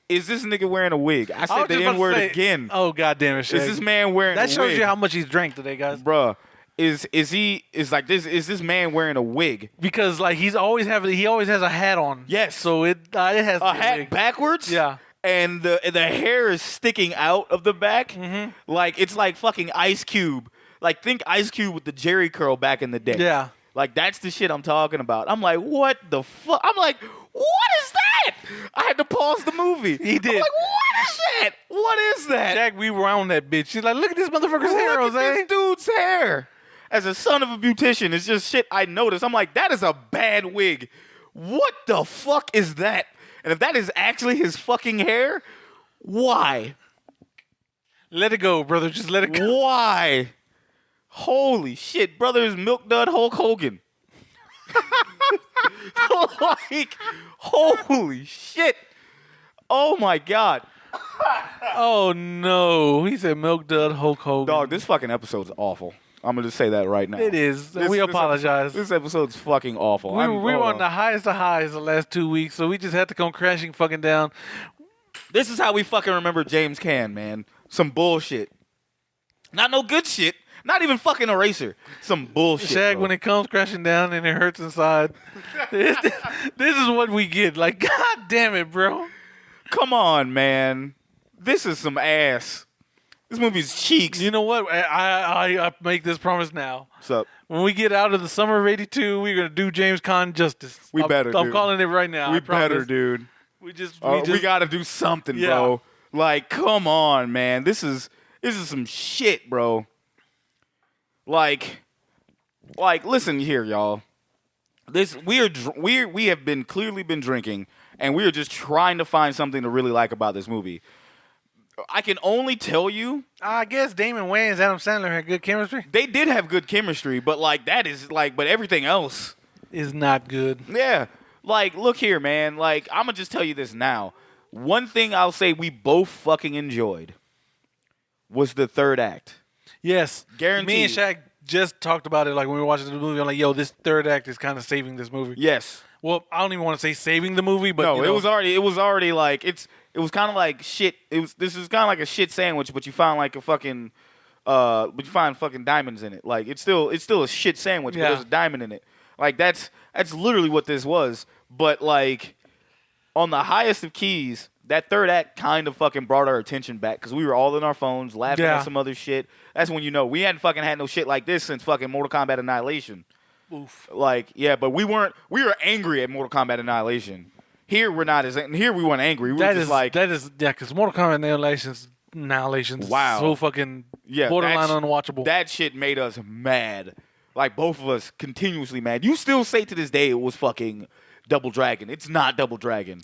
is this nigga wearing a wig? I said the N-word again. Oh, God damn it, Shaggy. Is this man wearing a wig? That shows you how much he's drank today, guys. Bruh. Is this man wearing a wig? Because, like, he always has a hat on. Yes. So it has a hat wig. Backwards? Yeah. And the hair is sticking out of the back. Mm-hmm. Like, it's like fucking Ice Cube. Like, think Ice Cube with the Jerry curl back in the day. Yeah. Like, that's the shit I'm talking about. I'm like, what the fuck? I'm like, what is that? I had to pause the movie. He did. I'm like, what is that? What is that? Jack, we were on that bitch. She's like, look at this motherfucker's hair, Look Jose. at this dude's hair. As a son of a beautician, it's just shit I noticed. I'm like, that is a bad wig. What the fuck is that? And if that is actually his fucking hair, why? Let it go, brother. Just let it go. Why? Holy shit, brother is Milk Dud Hulk Hogan. Like, holy shit. Oh my God. Oh no. He said Milk Dud Hulk Hogan. Dog, this fucking episode's awful. I'm going to say that right now. It is. We apologize. This episode's fucking awful. We were on the highest of highs the last 2 weeks, so we just had to come crashing fucking down. This is how we fucking remember James Caan, man. Some bullshit. Not no good shit. Not even fucking Eraser. Some bullshit. Shag, bro. when it comes crashing down and it hurts inside, this is what we get. Like, God damn it, bro. Come on, man. This is some ass. This movie's cheeks. You know what? I make this promise now. What's up? When we get out of the summer of '82, we're gonna do James Caan justice. We better. I'm dude. calling it right now. We I promise. better, dude. We just We got to do something, Yeah. bro. Like, come on, man. This is some shit, bro. Like, listen here, y'all. We have been clearly been drinking, and we are just trying to find something to really like about this movie. I can only tell you, I guess Damon Wayans, Adam Sandler had good chemistry. they did have good chemistry, but like that is like, but everything else Is not good. yeah. Like, look here, man. Like, I'm gonna just tell you this now. One thing I'll say we both fucking enjoyed was the third act. Yes, Guaranteed. Me and Shaq just talked about it. Like when we were watching the movie, I'm like, "Yo, this third act is kind of saving this movie." Yes. Well, I don't even want to say saving the movie, but No, you know, it was already like it was kind of like shit. This is kind of like a shit sandwich, but you find like a fucking but you find fucking diamonds in it. Like it's still a shit sandwich, but Yeah. there's a diamond in it. Like that's literally what this was. But like on the highest of keys, that third act kind of fucking brought our attention back because we were all in our phones laughing Yeah. at some other shit. That's when you know we hadn't fucking had no shit like this since fucking Mortal Kombat Annihilation. Oof. Like, yeah, but we were angry at Mortal Kombat Annihilation. Here we're not here we weren't angry. We were just like because Mortal Kombat Annihilation's Wow. so fucking yeah, borderline that's- unwatchable. That shit made us mad. Like both of us continuously mad. You still say to this day it was fucking Double Dragon. It's not Double Dragon.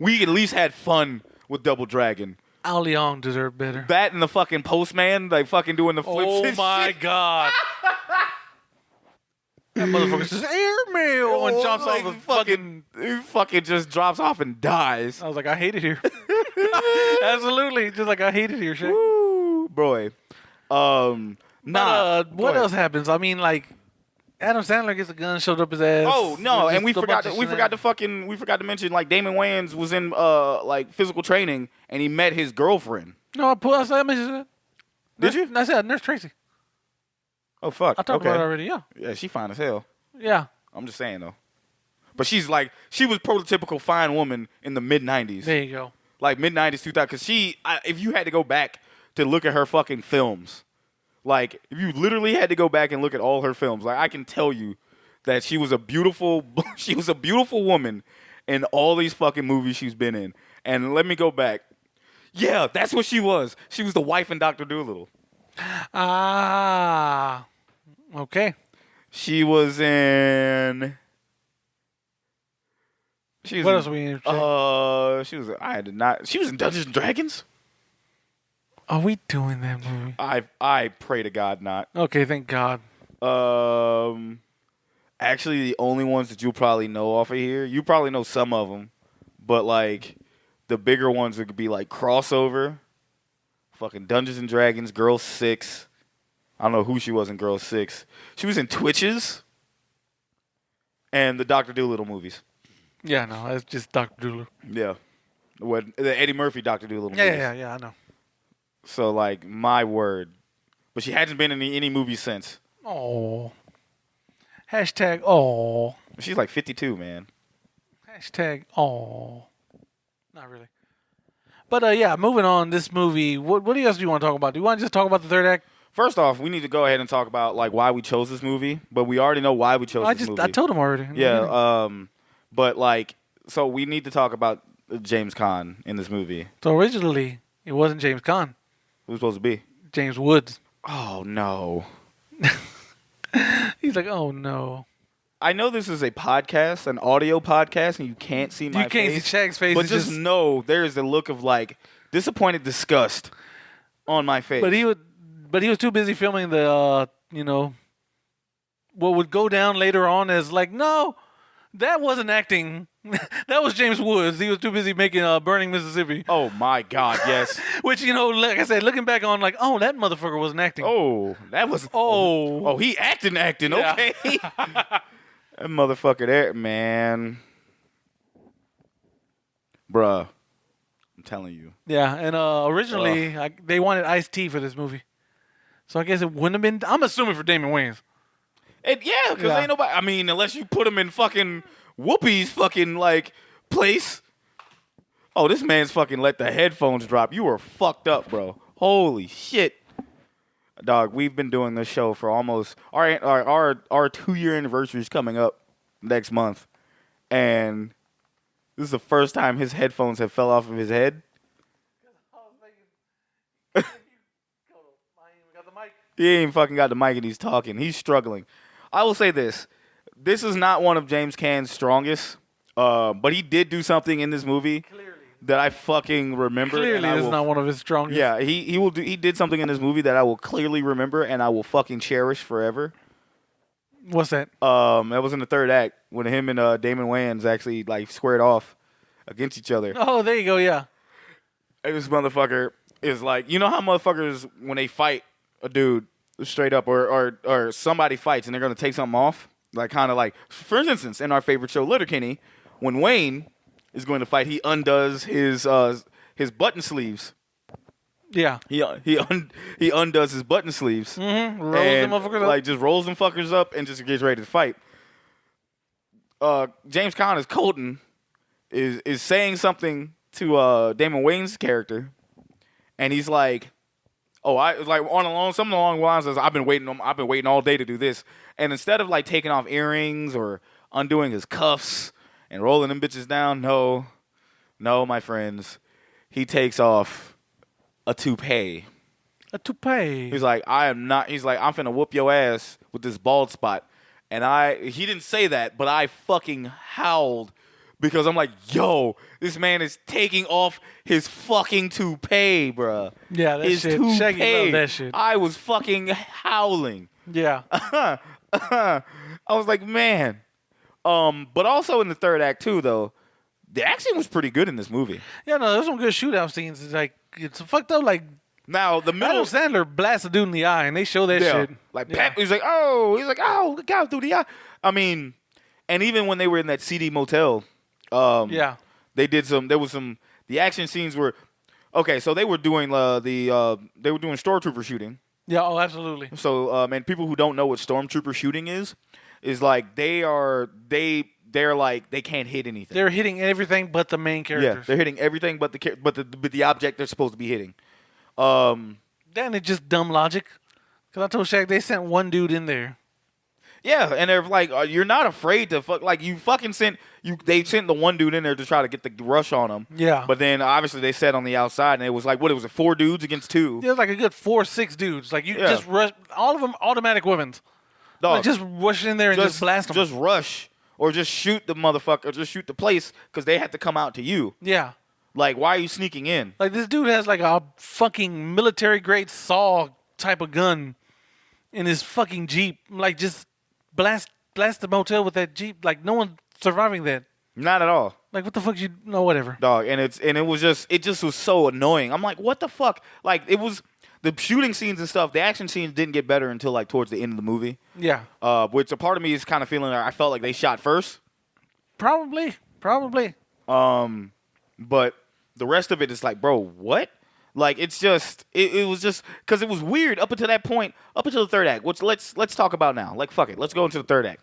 We at least had fun with Double Dragon. Ao Leong deserved better. That and the fucking postman, like fucking doing the flips. Oh and my shit. god. That motherfucker says airmail and jumps Like, off the fucking. he fucking just drops off and dies. I was like, I hate it here. Absolutely, just like I hate it here, Shaq. Woo, boy. What else happens? I mean, like Adam Sandler gets a gun shoved up his ass. Oh no, There's and we just a forgot bunch to, of we forgot to mention like Damon Wayans was in like physical training and he met his girlfriend. No, I mentioned that. Did you? I said Nurse Tracy. Oh fuck. I talked about it already. Yeah. Yeah, she fine as hell. Yeah. I'm just saying though. But she was prototypical fine woman in the mid '90s. There you go. Like mid '90s, 2000. Because if you had to go back to look at her fucking films, like if you literally had to go back and look at all her films, like I can tell you that she was a beautiful woman in all these fucking movies she's been in. And let me go back. Yeah, that's what she was. She was the wife in Dr. Dolittle. Ah. Okay. She was in. What else are we in? She was in Dungeons and Dragons. Are we doing that movie? I pray to God not. Okay, thank God. Actually, the only ones that you'll probably know off of here, you probably know some of them, but like the bigger ones would be like Crossover, fucking Dungeons and Dragons, Girl 6. I don't know who she was in Girl 6. She was in Twitches and the Dr. Dolittle movies. Yeah, no, it's just Dr. Dolittle. Yeah. The Eddie Murphy Dr. Dolittle movies. Yeah, I know. So, like, my word. But she hasn't been in any movies since. Oh. Hashtag oh. She's like 52, man. Hashtag oh. Not really. But, yeah, moving on, this movie, what else do you want to talk about? Do you want to just talk about the third act? First off, we need to go ahead and talk about like why we chose this movie, but we already know why we chose this movie. I told him already. Yeah, but like, so we need to talk about James Caan in this movie. So originally, it wasn't James Caan. Who was supposed to be? James Woods. Oh no. He's like, oh no. I know this is a podcast, an audio podcast, and you can't see my face. You can't see Shag's face. But just know there's the look of like disappointed disgust on my face. But he was too busy filming the what would go down later on as like, no, that wasn't acting. That was James Woods. He was too busy making Burning Mississippi. Oh my God, yes. Which, like I said, looking back on, like, oh, that motherfucker wasn't acting. Oh, that was. Oh, he acting. Yeah. Okay. That motherfucker there, man. Bruh. I'm telling you. Yeah, and originally they wanted Ice-T for this movie. So I guess it wouldn't have been. I'm assuming for Damon Wayans. Because ain't nobody. I mean, unless you put him in fucking Whoopi's fucking like place. Oh, this man's fucking let the headphones drop. You were fucked up, bro. Holy shit, dog. We've been doing this show for almost our 2-year anniversary is coming up next month, and this is the first time his headphones have fell off of his head. He ain't fucking got the mic and he's talking. He's struggling. I will say this. This is not one of James Caan's strongest, but he did do something in this movie that I fucking remember. Clearly, it's not one of his strongest. Yeah, he did something in this movie that I will clearly remember and I will fucking cherish forever. What's that? That was in the third act when him and Damon Wayans actually like squared off against each other. Oh, there you go, yeah. And this motherfucker is like, you know how motherfuckers when they fight a dude straight up or somebody fights and they're gonna take something off, like kind of like, for instance, in our favorite show Letterkenny, when Wayne is going to fight, he undoes his button sleeves. Yeah, he undoes his button sleeves. Mm-hmm. Rolls and, them motherfuckers up. like just rolls them fuckers up and just gets ready to fight. James Caan as Colton is saying something to Damon Wayans' character, and he's like, "Oh, I like something along the lines of I've been waiting all day to do this." And instead of like taking off earrings or undoing his cuffs and rolling them bitches down, no, my friends, he takes off a toupee. A toupee. He's like, I'm finna whoop your ass with this bald spot. And he didn't say that, but I fucking howled because I'm like, yo, this man is taking off his fucking toupee, bruh. Yeah, that his shit. Toupee. Shaggy loved that shit. I was fucking howling. Yeah. I was like, man. But also in the third act too, though, the action was pretty good in this movie. Yeah, no, there's some good shootout scenes. It's like, it's fucked up. Like, now the middle Adam Sandler blasts a dude in the eye, and they show that shit. Like, Pep, he's like, oh, got through the eye. I mean, and even when they were in that seedy motel, they did the action scenes were okay. So they were doing stormtrooper shooting. Yeah, oh, absolutely. So, and people who don't know what stormtrooper shooting is like they're like they can't hit anything. They're hitting everything but the main characters. Yeah, they're hitting everything but the object they're supposed to be hitting. Then it's just dumb logic. Because I told Shaq they sent one dude in there. Yeah, and they're like, you're not afraid to fuck. Like you fucking they sent the one dude in there to try to get the rush on him. Yeah. But then obviously they sat on the outside, and it was like, what? It was 4 dudes against 2. There's like a good 4-6 dudes. Like you just rush all of them automatic weapons. Dog, like just rush in there and just blast them. Just rush or just shoot the motherfucker. Or just shoot the place because they had to come out to you. Yeah. Like, why are you sneaking in? Like this dude has like a fucking military grade saw type of gun in his fucking Jeep. Like just blast the motel with that Jeep. Like no one surviving that. Not at all. Like what the fuck whatever. Dog, and it just was so annoying. I'm like, what the fuck? Like it was the shooting scenes and stuff, the action scenes didn't get better until like towards the end of the movie. Yeah. Which a part of me is kind of feeling like I felt like they shot first. Probably. But the rest of it is like, bro, what? Like it's just it was just because it was weird up until that point, up until the third act. Which let's talk about now. Like fuck it, let's go into the third act.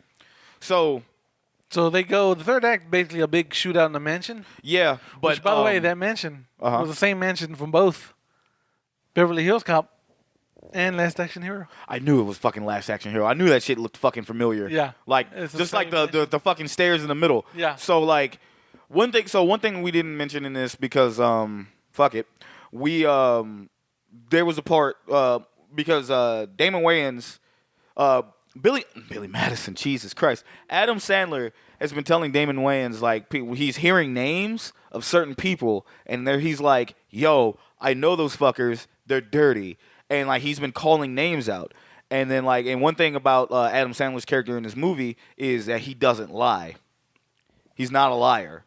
So they go. The third act basically a big shootout in the mansion. Yeah, but which, by the way, that mansion was the same mansion from both Beverly Hills Cop And Last Action Hero. I knew it was fucking Last Action Hero. I knew that shit looked fucking familiar. Yeah. Like It's the just like same the fucking stairs in the middle. Yeah. So like one thing we didn't mention in this because fuck it. We there was a part because Damon Wayans Billy Madison, Jesus Christ. Adam Sandler has been telling Damon Wayans like he's hearing names of certain people and he's like, "Yo, I know those fuckers. They're dirty." And like he's been calling names out. And then like and one thing about Adam Sandler's character in this movie is that he doesn't lie. He's not a liar.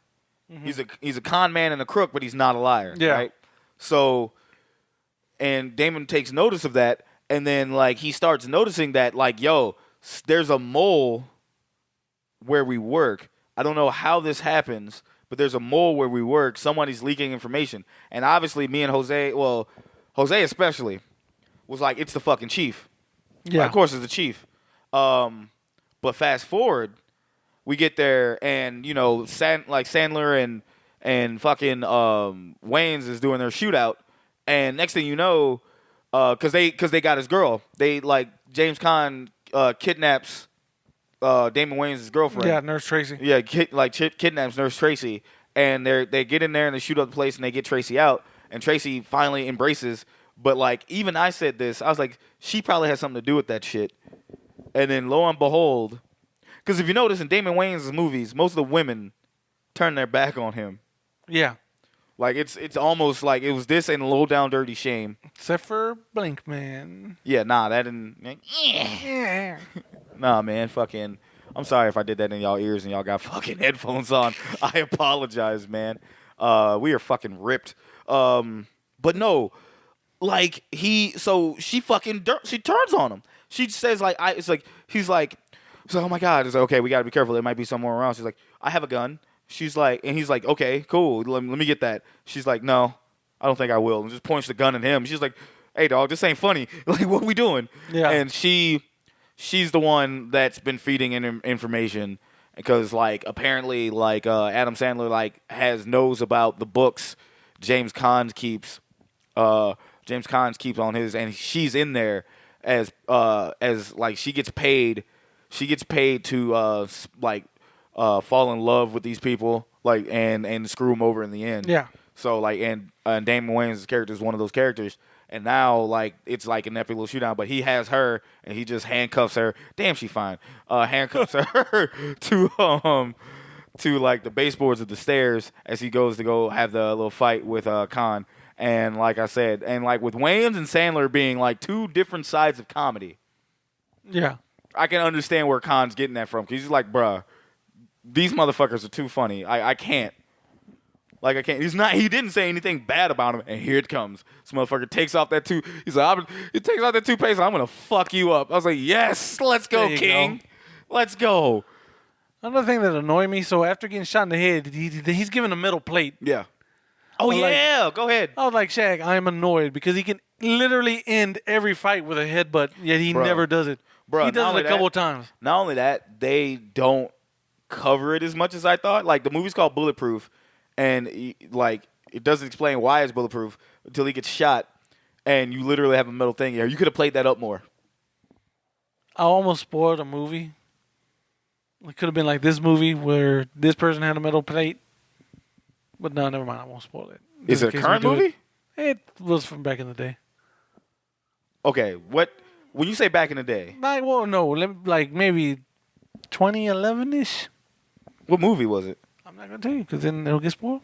Mm-hmm. He's a con man and a crook, but he's not a liar, right? So and Damon takes notice of that. And then, like, he starts noticing that, like, yo, there's a mole where we work. I don't know how this happens, but there's a mole where we work. Somebody's leaking information. And obviously, me and Jose especially, was like, it's the fucking chief. Yeah. Like, of course, it's the chief. But fast forward, we get there, and, you know, Sandler and fucking Wayans is doing their shootout. And next thing you know, because they got his girl. They like James Caan kidnaps Damon Wayans' girlfriend. Yeah, Nurse Tracy. Yeah, kidnaps Nurse Tracy, and they get in there and they shoot up the place and they get Tracy out. And Tracy finally embraces. But like even I said this, I was like, she probably has something to do with that shit. And then lo and behold, because if you notice in Damon Wayans' movies, most of the women turn their back on him. Yeah. Like, it's almost like it was this and Low Down Dirty Shame. Except for Blink Man. Yeah, nah, that didn't... Yeah. Nah, man, fucking... I'm sorry if I did that in y'all ears and y'all got fucking headphones on. I apologize, man. We are fucking ripped. But no, like, she fucking... She turns on him. She says, like, he's like, oh my God. It's like, okay, we gotta be careful. There might be somewhere around. She's like, I have a gun. She's like, and he's like, okay, cool. Let me get that. She's like, no, I don't think I will. And just points the gun at him. She's like, hey, dog, this ain't funny. Like, what are we doing? Yeah. And she's the one that's been feeding in information because, like, apparently, like, Adam Sandler, like, knows about the books James Caan keeps on his, and she's in there as like, she gets paid to, like, fall in love with these people, like, and screw them over in the end. Yeah. So, like, and Damon Wayans' character is one of those characters, and now, like, it's like an epic little shootout, but he has her, and he just handcuffs her. Damn, she fine. Handcuffs her to like the baseboards of the stairs as he goes to go have the little fight with Caan. And like I said, and like with Wayans and Sandler being like two different sides of comedy. Yeah. I can understand where Caan's getting that from, because he's like, bruh, these motherfuckers are too funny. I can't. Like, I can't. He didn't say anything bad about him, and here it comes. This motherfucker takes off that he's like, he takes off that toothpaste, I'm going to fuck you up. I was like, yes, let's go, King. Let's go. Another thing that annoyed me, so after getting shot in the head, he's given a metal plate. Yeah. Oh, yeah. Go ahead. I was like, Shag, I'm annoyed, because he can literally end every fight with a headbutt, yet he never does it. Bro, he does it a couple times. Not only that, they don't cover it as much as I thought. Like, the movie's called Bulletproof, and like it doesn't explain why it's bulletproof until he gets shot, and you literally have a metal thing here. You could have played that up more. I almost spoiled a movie. It could have been like this movie where this person had a metal plate, but no, never mind. I won't spoil it. Is it a current movie? It was from back in the day. Okay, what when you say back in the day? Like, well, no, like maybe 2011-ish. What movie was it? I'm not going to tell you because then it'll get spoiled.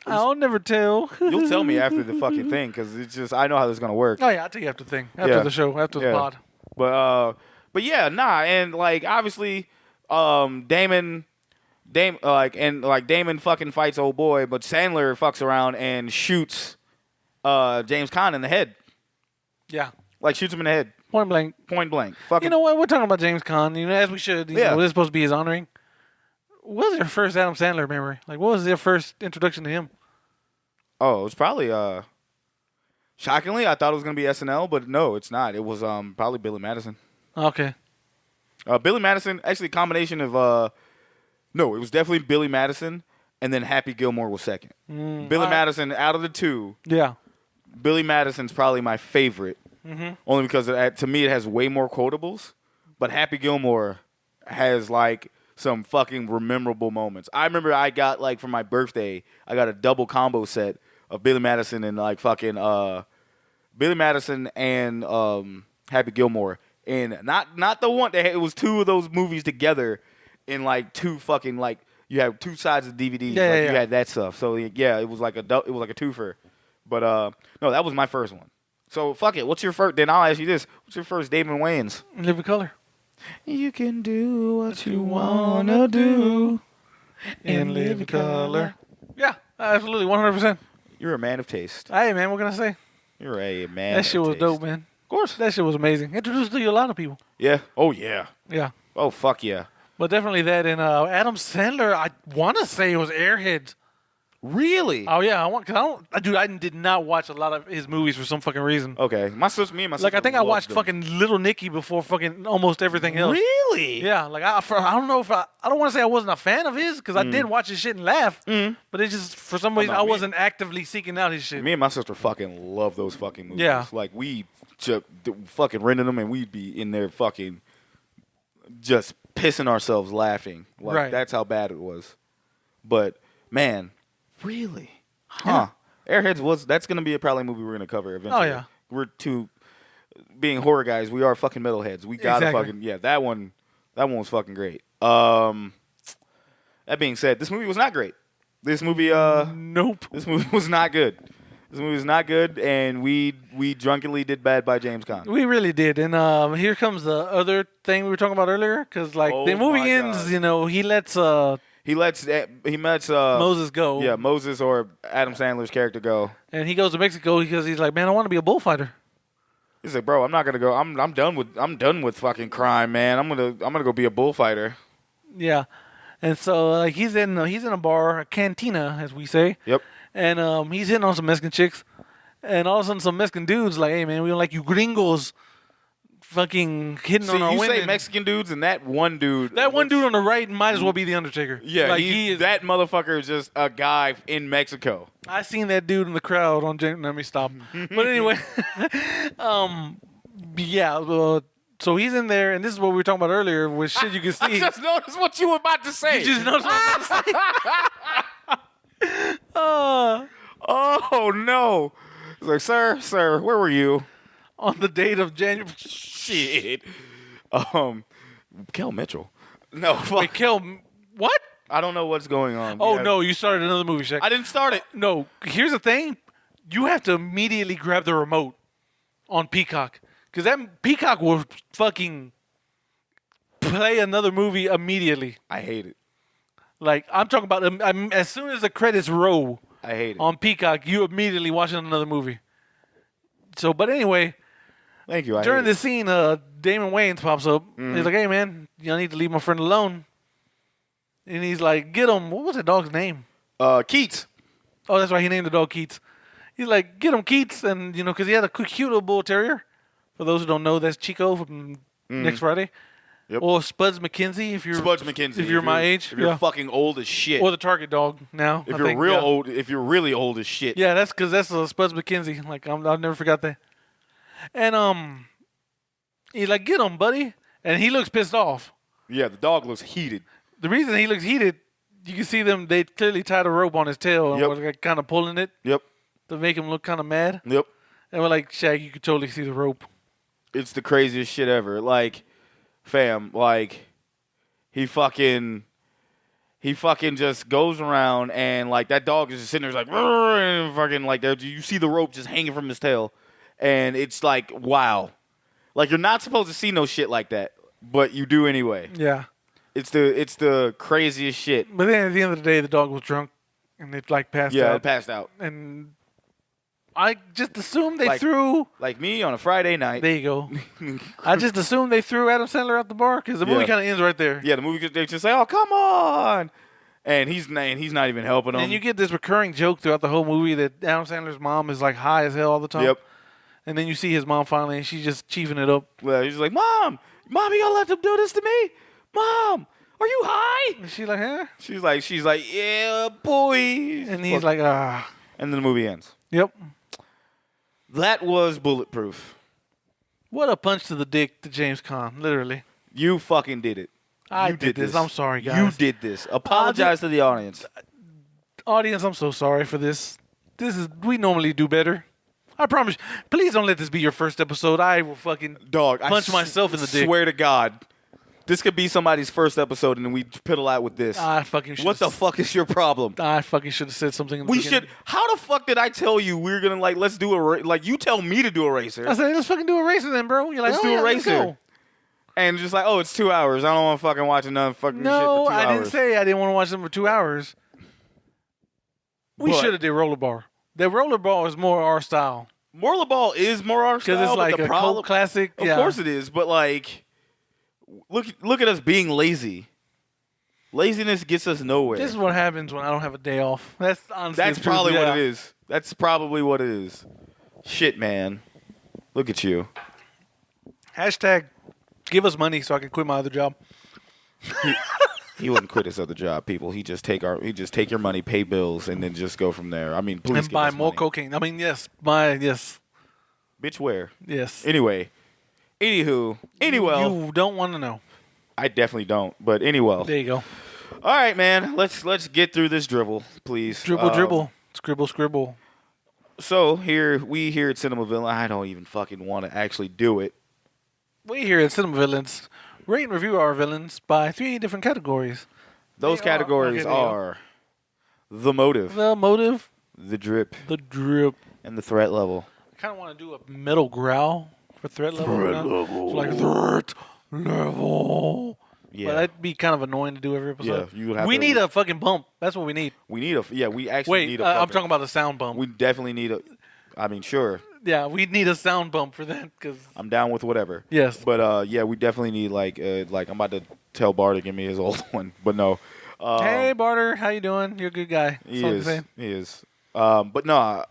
I'll never tell. You'll tell me after the fucking thing because it's just, I know how this is going to work. Oh, yeah, I'll tell you after the thing. After the show, after the pod. But yeah, nah. And like, obviously, Damon fucking fights old boy, but Sandler fucks around and shoots James Caan in the head. Yeah. Like, shoots him in the head. Point blank. Fucking. You know what? We're talking about James Caan, as we should. You know, this is supposed to be his honoring. What was your first Adam Sandler memory? Like, what was your first introduction to him? Oh, it was probably, shockingly, I thought it was going to be SNL, but no, it's not. It was probably Billy Madison. Okay. Billy Madison, actually a combination of, no, it was definitely Billy Madison, and then Happy Gilmore was second. Billy Madison, out of the two. Yeah. Billy Madison's probably my favorite, only because to me it has way more quotables. But Happy Gilmore has like some fucking memorable moments. I remember I got like for my birthday, I got a double combo set of Billy Madison and like fucking Billy Madison and Happy Gilmore, and not the one that it was two of those movies together in like two fucking like you have two sides of DVDs. Yeah, You had that stuff. So yeah, it was like a twofer. But no, that was my first one. So fuck it. What's your first? Then I'll ask you this: what's your first Damon Wayans? Living Color. You can do what you wanna do In Living Color. Yeah, absolutely, 100%. You're a man of taste. Hey, man, what can I say? You're a man. That shit was dope, man. Of course. That shit was amazing. Introduced to you a lot of people. Yeah. Oh yeah. Yeah. Oh fuck yeah. But definitely that. And Adam Sandler, I want to say it was Airheads. Really? Oh yeah, I did not watch a lot of his movies for some fucking reason. Okay, me and my sister. Like I think I watched fucking Little Nicky before fucking almost everything else. Really? Yeah. Like I don't know if I don't want to say I wasn't a fan of his because I did watch his shit and laugh, but it just for some reason I wasn't actively seeking out his shit. Me and my sister fucking love those fucking movies. Yeah. Like we just fucking rented them and we'd be in there fucking just pissing ourselves laughing. Like Right. that's how bad it was. But man. Really? Huh. Yeah. Airheads that's going to be probably a movie we're going to cover eventually. Oh, yeah. We're being horror guys, we are fucking metalheads. We got to fucking, that one was fucking great. That being said, this movie was not great. This movie, nope. This movie was not good. This movie was not good, and we drunkenly did bad by James Caan. We really did. And here comes the other thing we were talking about earlier, because like the movie ends, he lets Moses go. Yeah, Moses or Adam Sandler's character go. And he goes to Mexico because he's like, man, I want to be a bullfighter. He's like, bro, I'm not gonna go. I'm done with fucking crime, man. I'm gonna go be a bullfighter. Yeah, and so like he's in a bar, a cantina, as we say. Yep. And he's hitting on some Mexican chicks, and all of a sudden some Mexican dudes like, hey man, we don't like you gringos. Fucking hitting on our women. You say Mexican dudes, and that one dude. That one dude on the right might as well be the Undertaker. Yeah, like he is. That motherfucker is just a guy in Mexico. I seen that dude in the crowd on. Let me stop. But anyway, yeah. So he's in there, and this is what we were talking about earlier, with shit you can see. I just noticed what you were about to say. You just noticed what I was about to say. Oh no! It's like, sir, where were you? On the date of January. Shit. Kel Mitchell. No. Wait, Kel, what? I don't know what's going on. Oh, no, you started another movie, Shaq. I didn't start it. No, here's the thing. You have to immediately grab the remote on Peacock. Because that Peacock will fucking play another movie immediately. I hate it. Like, I'm talking about as soon as the credits roll I hate it. on Peacock, you immediately watching another movie. So, but anyway... Thank you. During this scene, Damon Wayans pops up. Mm-hmm. He's like, hey, man, I need to leave my friend alone. And he's like, get him. What was the dog's name? Keats. Oh, that's right. He named the dog Keats. He's like, get him, Keats. And, because he had a cute little bull terrier. For those who don't know, that's Chico from Next Friday. Yep. Or Spuds McKenzie, if you're my age. If you're fucking old as shit. Or the Target dog now. If you're old, if you're really old as shit. Yeah, that's because that's Spuds McKenzie. Like, I'll never forget that. And he's like, get him, buddy. And he looks pissed off. Yeah, the dog looks heated. The reason he looks heated, you can see they clearly tied a rope on his tail and were kind of pulling it. Yep. To make him look kind of mad. Yep. And we're like, Shaggy, you could totally see the rope. It's the craziest shit ever. Like, fam, like, he fucking just goes around and, like, that dog is just sitting there like, and fucking, like, you see the rope just hanging from his tail. And it's like, wow. Like, you're not supposed to see no shit like that, but you do anyway. Yeah. It's the craziest shit. But then at the end of the day, the dog was drunk, and it, like, passed out. Yeah, it passed out. And I just assumed they threw... Like me on a Friday night. There you go. I just assumed they threw Adam Sandler out the bar, because the movie kind of ends right there. Yeah, the movie, they just say, oh, come on. And he's not even helping them. And you get this recurring joke throughout the whole movie that Adam Sandler's mom is, like, high as hell all the time. Yep. And then you see his mom finally, and she's just chiefing it up. Well, he's like, Mom, you gonna let them do this to me? Mom, are you high? And she's like, huh? She's like, yeah, boy. And he's like, ah. And then the movie ends. Yep. That was Bulletproof. What a punch to the dick to James Caan, literally. You fucking did it. I did this. I'm sorry, guys. You did this. Apologize to the audience. Audience, I'm so sorry for this. We normally do better. I promise. Please don't let this be your first episode. I will fucking punch myself in the dick. Swear to God. This could be somebody's first episode, and then we piddle out with this. I fucking should. What the fuck is your problem? I fucking should have said something in the beginning. How the fuck did I tell you we were going to, let's do you tell me to do a racer. I said, let's fucking do a racer then, bro. You're like, let's do a racer. And just it's 2 hours. I don't want to fucking watch another fucking shit for 2 hours. No, I didn't say I didn't want to watch them for 2 hours. We should have did rollerball. The rollerball is more our style. Rollerball is more our style. Because it's like a cult classic. Of course it is, but look at us being lazy. Laziness gets us nowhere. This is what happens when I don't have a day off. That's honestly. That's probably what it is. That's probably what it is. Shit, man. Look at you. Hashtag give us money so I can quit my other job. He wouldn't quit his other job, people. He just take your money, pay bills, and then just go from there. I mean, please and buy more cocaine. I mean, yes, Bitch, where? Yes. Anyway. You don't want to know. I definitely don't. But anyway. There you go. All right, man. Let's get through this dribble, please. Dribble. Scribble. So we here at Cinema Villain, I don't even fucking want to actually do it. We here at Cinema Villains rate and review our villains by 3 different categories. Those categories are the motive, the drip, and the threat level. I kind of want to do a metal growl for threat level. So like threat level. Yeah. But that'd be kind of annoying to do every episode. Yeah, we need a fucking bump. That's what we need. We actually need a I'm talking about a sound bump. We definitely need sure. Yeah, we need a sound bump for that because I'm down with whatever. Yes, but we definitely need I'm about to tell Bar to give me his old one, but no. Hey Barter, how you doing? You're a good guy. He is. But no. All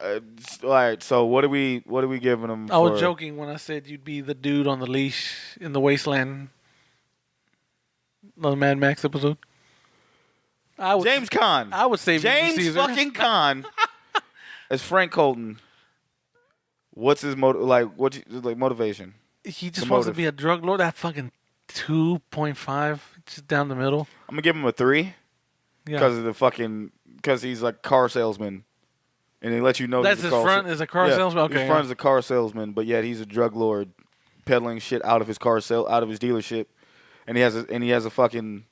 right. So what are we giving him? I was joking when I said you'd be the dude on the leash in the wasteland. Another Mad Max episode. James Caan. I would say James fucking Caan as Frank Colton. What's his motivation? He just wants to be a drug lord. That fucking 2.5, just down the middle. I'm gonna give him a 3 because he's a car salesman, and he lets you know that's his front is a car salesman. Okay, his front is a car salesman, but yet he's a drug lord peddling shit out of his out of his dealership, and he has a fucking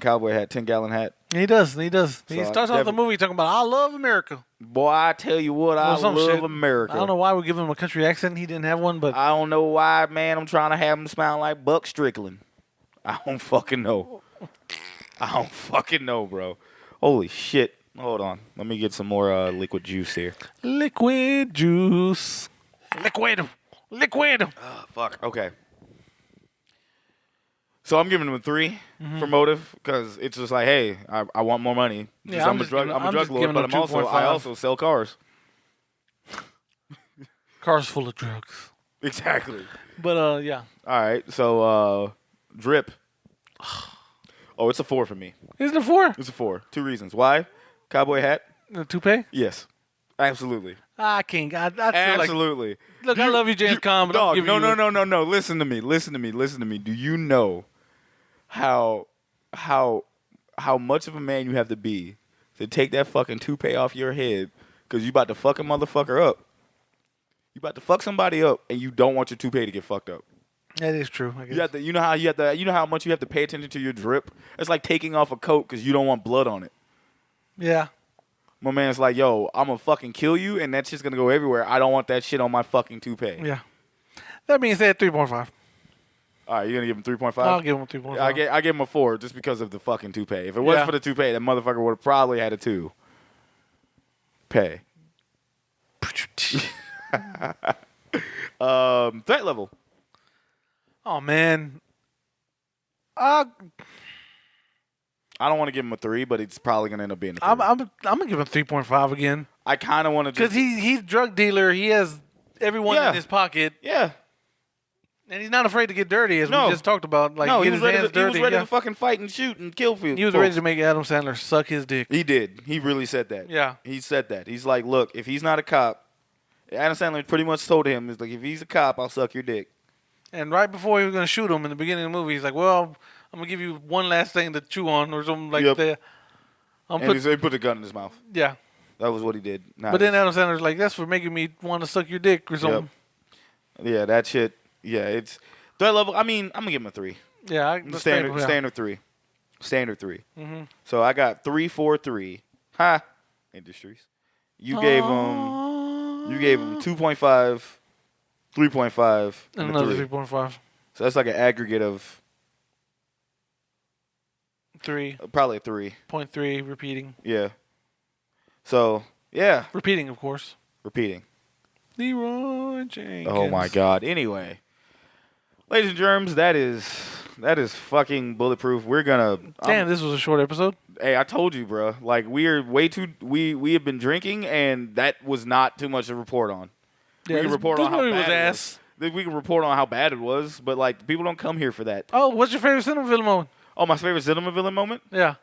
cowboy hat, 10-gallon hat. He does. He starts off the movie talking about I love America. Boy, I tell you what, I love America. I don't know why we give him a country accent. He didn't have one, but I don't know why, man. I'm trying to have him sound like Buck Strickland. I don't fucking know. Bro. Holy shit. Hold on. Let me get some more liquid juice here. Liquid juice. Liquid. Oh, fuck. Okay. So I'm giving him a 3 for motive because it's just like, hey, I want more money. Yeah, I'm a drug lord, but I also sell cars. Cars full of drugs. Exactly. But yeah. All right. So drip. Oh, it's a 4 for me. Is it a 4? It's a 4. 2 reasons. Why? Cowboy hat. The toupee? Yes. Absolutely. I can't. I feel absolutely. Look, I love you, James Caan, but dog, no. Listen to me. Do you know how much of a man you have to be to take that fucking toupee off your head because you about to fuck a motherfucker up? You about to fuck somebody up, and you don't want your toupee to get fucked up. That is true. I guess. You know how much you have to pay attention to your drip. It's like taking off a coat because you don't want blood on it. Yeah. My man's like, yo, I'm gonna fucking kill you, and that shit's gonna go everywhere. I don't want that shit on my fucking toupee. Yeah. That being said, 3.5. All right, you're gonna give him 3.5? I'll give him 3.5. I gave him a 4 just because of the fucking toupee. If it wasn't for the toupee, that motherfucker would have probably had a 2. Pay. Threat level. Oh man. I don't want to give him a 3, but it's probably gonna end up being a 3. I'm gonna give him 3.5 again. I kind of want to because he's a drug dealer. He has everyone in his pocket. Yeah. And he's not afraid to get dirty, as we just talked about. Like, he was ready to fucking fight and shoot and kill people. He was ready to make Adam Sandler suck his dick. He did. He really said that. Yeah. He said that. He's like, look, if he's not a cop, Adam Sandler pretty much told him, "Is like if he's a cop, I'll suck your dick." And right before he was gonna shoot him in the beginning of the movie, he's like, "Well, I'm gonna give you one last thing to chew on, or something like that." He put the gun in his mouth. Yeah. That was what he did. But then Adam Sandler's like, "That's for making me want to suck your dick or something." Yeah, that shit. Yeah, it's threat level. I mean, I'm gonna give him a 3. Yeah, Standard 3. Standard 3. Mm-hmm. So I got 3, 4, 3. Ha! Industries. You gave him 2.5, 3.5, and another 3. 3.5. So that's like an aggregate of 3. Probably a 3. 0.3 repeating. Yeah. So yeah. Repeating, of course. Repeating. Leroy Jenkins. Oh my God. Anyway, ladies and germs, that is fucking bulletproof. We're gonna. Damn, this was a short episode. Hey, I told you, bro. Like we are way too. We have been drinking, and that was not too much to report on. Yeah, we can report on how movie bad was it ass. was. We can report on how bad it was, but like people don't come here for that. Oh, what's your favorite cinema villain moment? Oh, my favorite cinema villain moment? Yeah.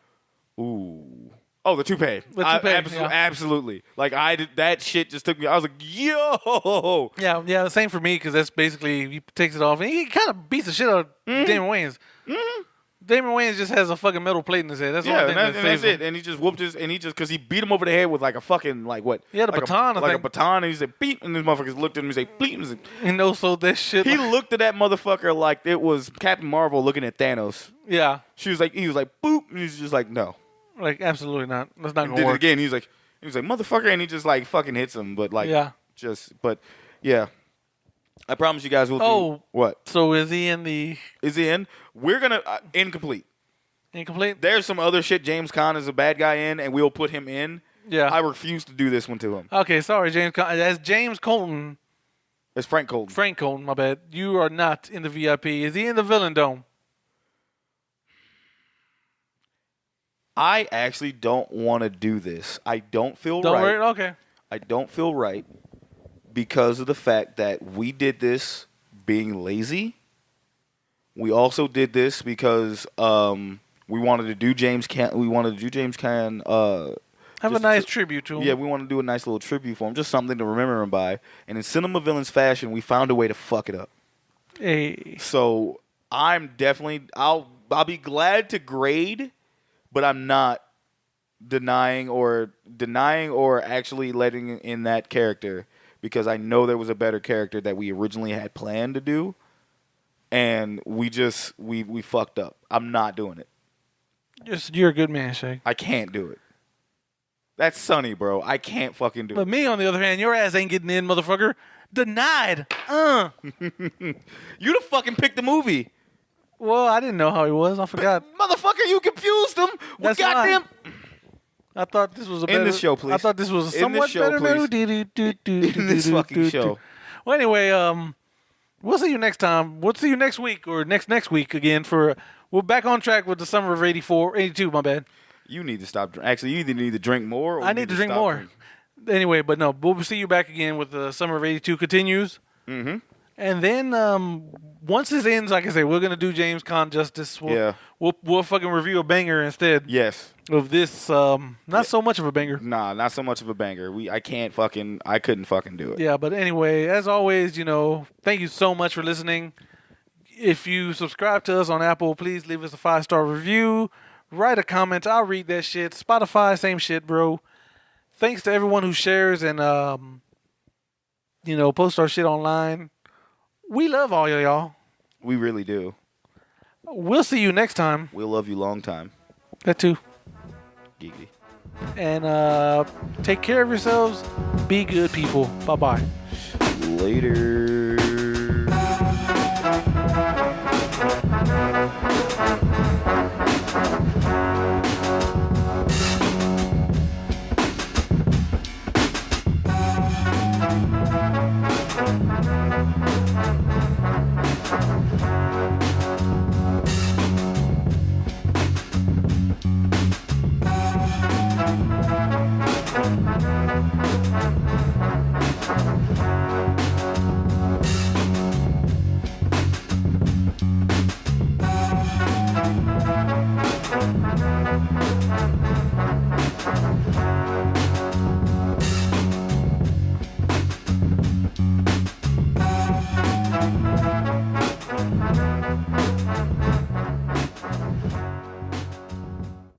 Ooh. Oh, the toupee. The toupee, Absolutely. Like that shit just took me. I was like, yo. Yeah. Same for me because that's basically he takes it off and he kind of beats the shit out of Damon Wayans. Mm-hmm. Damon Wayans just has a fucking metal plate in his head. That's the only thing that's it. And he just whooped his, and he just because he beat him over the head with like a fucking like what? He had a baton, a baton, and he said beep, and his motherfuckers looked at him and said beep. And also that shit. He looked at that motherfucker like it was Captain Marvel looking at Thanos. Yeah. He was like boop, and he's just like no. Like absolutely not. That's not gonna did work. It again. He was like motherfucker, and he just like fucking hits him. But like yeah. I promise you guys will do what? So is he in the? Is he in? We're gonna incomplete. Incomplete. There's some other shit James Caan is a bad guy in, and we'll put him in. Yeah. I refuse to do this one to him. Okay, sorry, James Caan. As James Colton. It's Frank Colton. Frank Colton, my bad. You are not in the VIP. Is he in the Villain Dome? I actually don't want to do this. I don't feel right. Okay. I don't feel right because of the fact that we did this being lazy. We also did this because we wanted to do James Caan. Have a nice tribute to him. Yeah, we want to do a nice little tribute for him, just something to remember him by. And in cinema villains fashion, we found a way to fuck it up. Hey. So I'm definitely I'll be glad to grade, but I'm not denying or actually letting in that character because I know there was a better character that we originally had planned to do, and we fucked up. I'm not doing it. You're a good man, Shag. I can't do it. That's Sonny, bro. I can't fucking do it. But me, on the other hand, your ass ain't getting in, motherfucker. Denied. You the fucking picked the movie. Well, I didn't know how he was. I forgot. Motherfucker, you confused him. That's goddamn. I thought this was a better... In this show, please. I thought this was a somewhat better... In this fucking show. Well, anyway, we'll see you next time. We'll see you next week or next week again for... We're back on track with the summer of 82, my bad. You need to stop. Actually, you either need to drink more or I need to drink more. Drinking. Anyway, but no, we'll see you back again with the summer of 82 continues. Mm-hmm. And then once this ends, like I say, we're gonna do James Caan justice. We'll fucking review a banger instead. Yes. Of this, so much of a banger. Nah, not so much of a banger. I couldn't fucking do it. Yeah, but anyway, as always, thank you so much for listening. If you subscribe to us on Apple, please leave us a 5-star review. Write a comment. I'll read that shit. Spotify, same shit, bro. Thanks to everyone who shares and post our shit online. We love all y'all. We really do. We'll see you next time. We'll love you long time. That too. Giggity. And take care of yourselves. Be good people. Bye-bye. Later.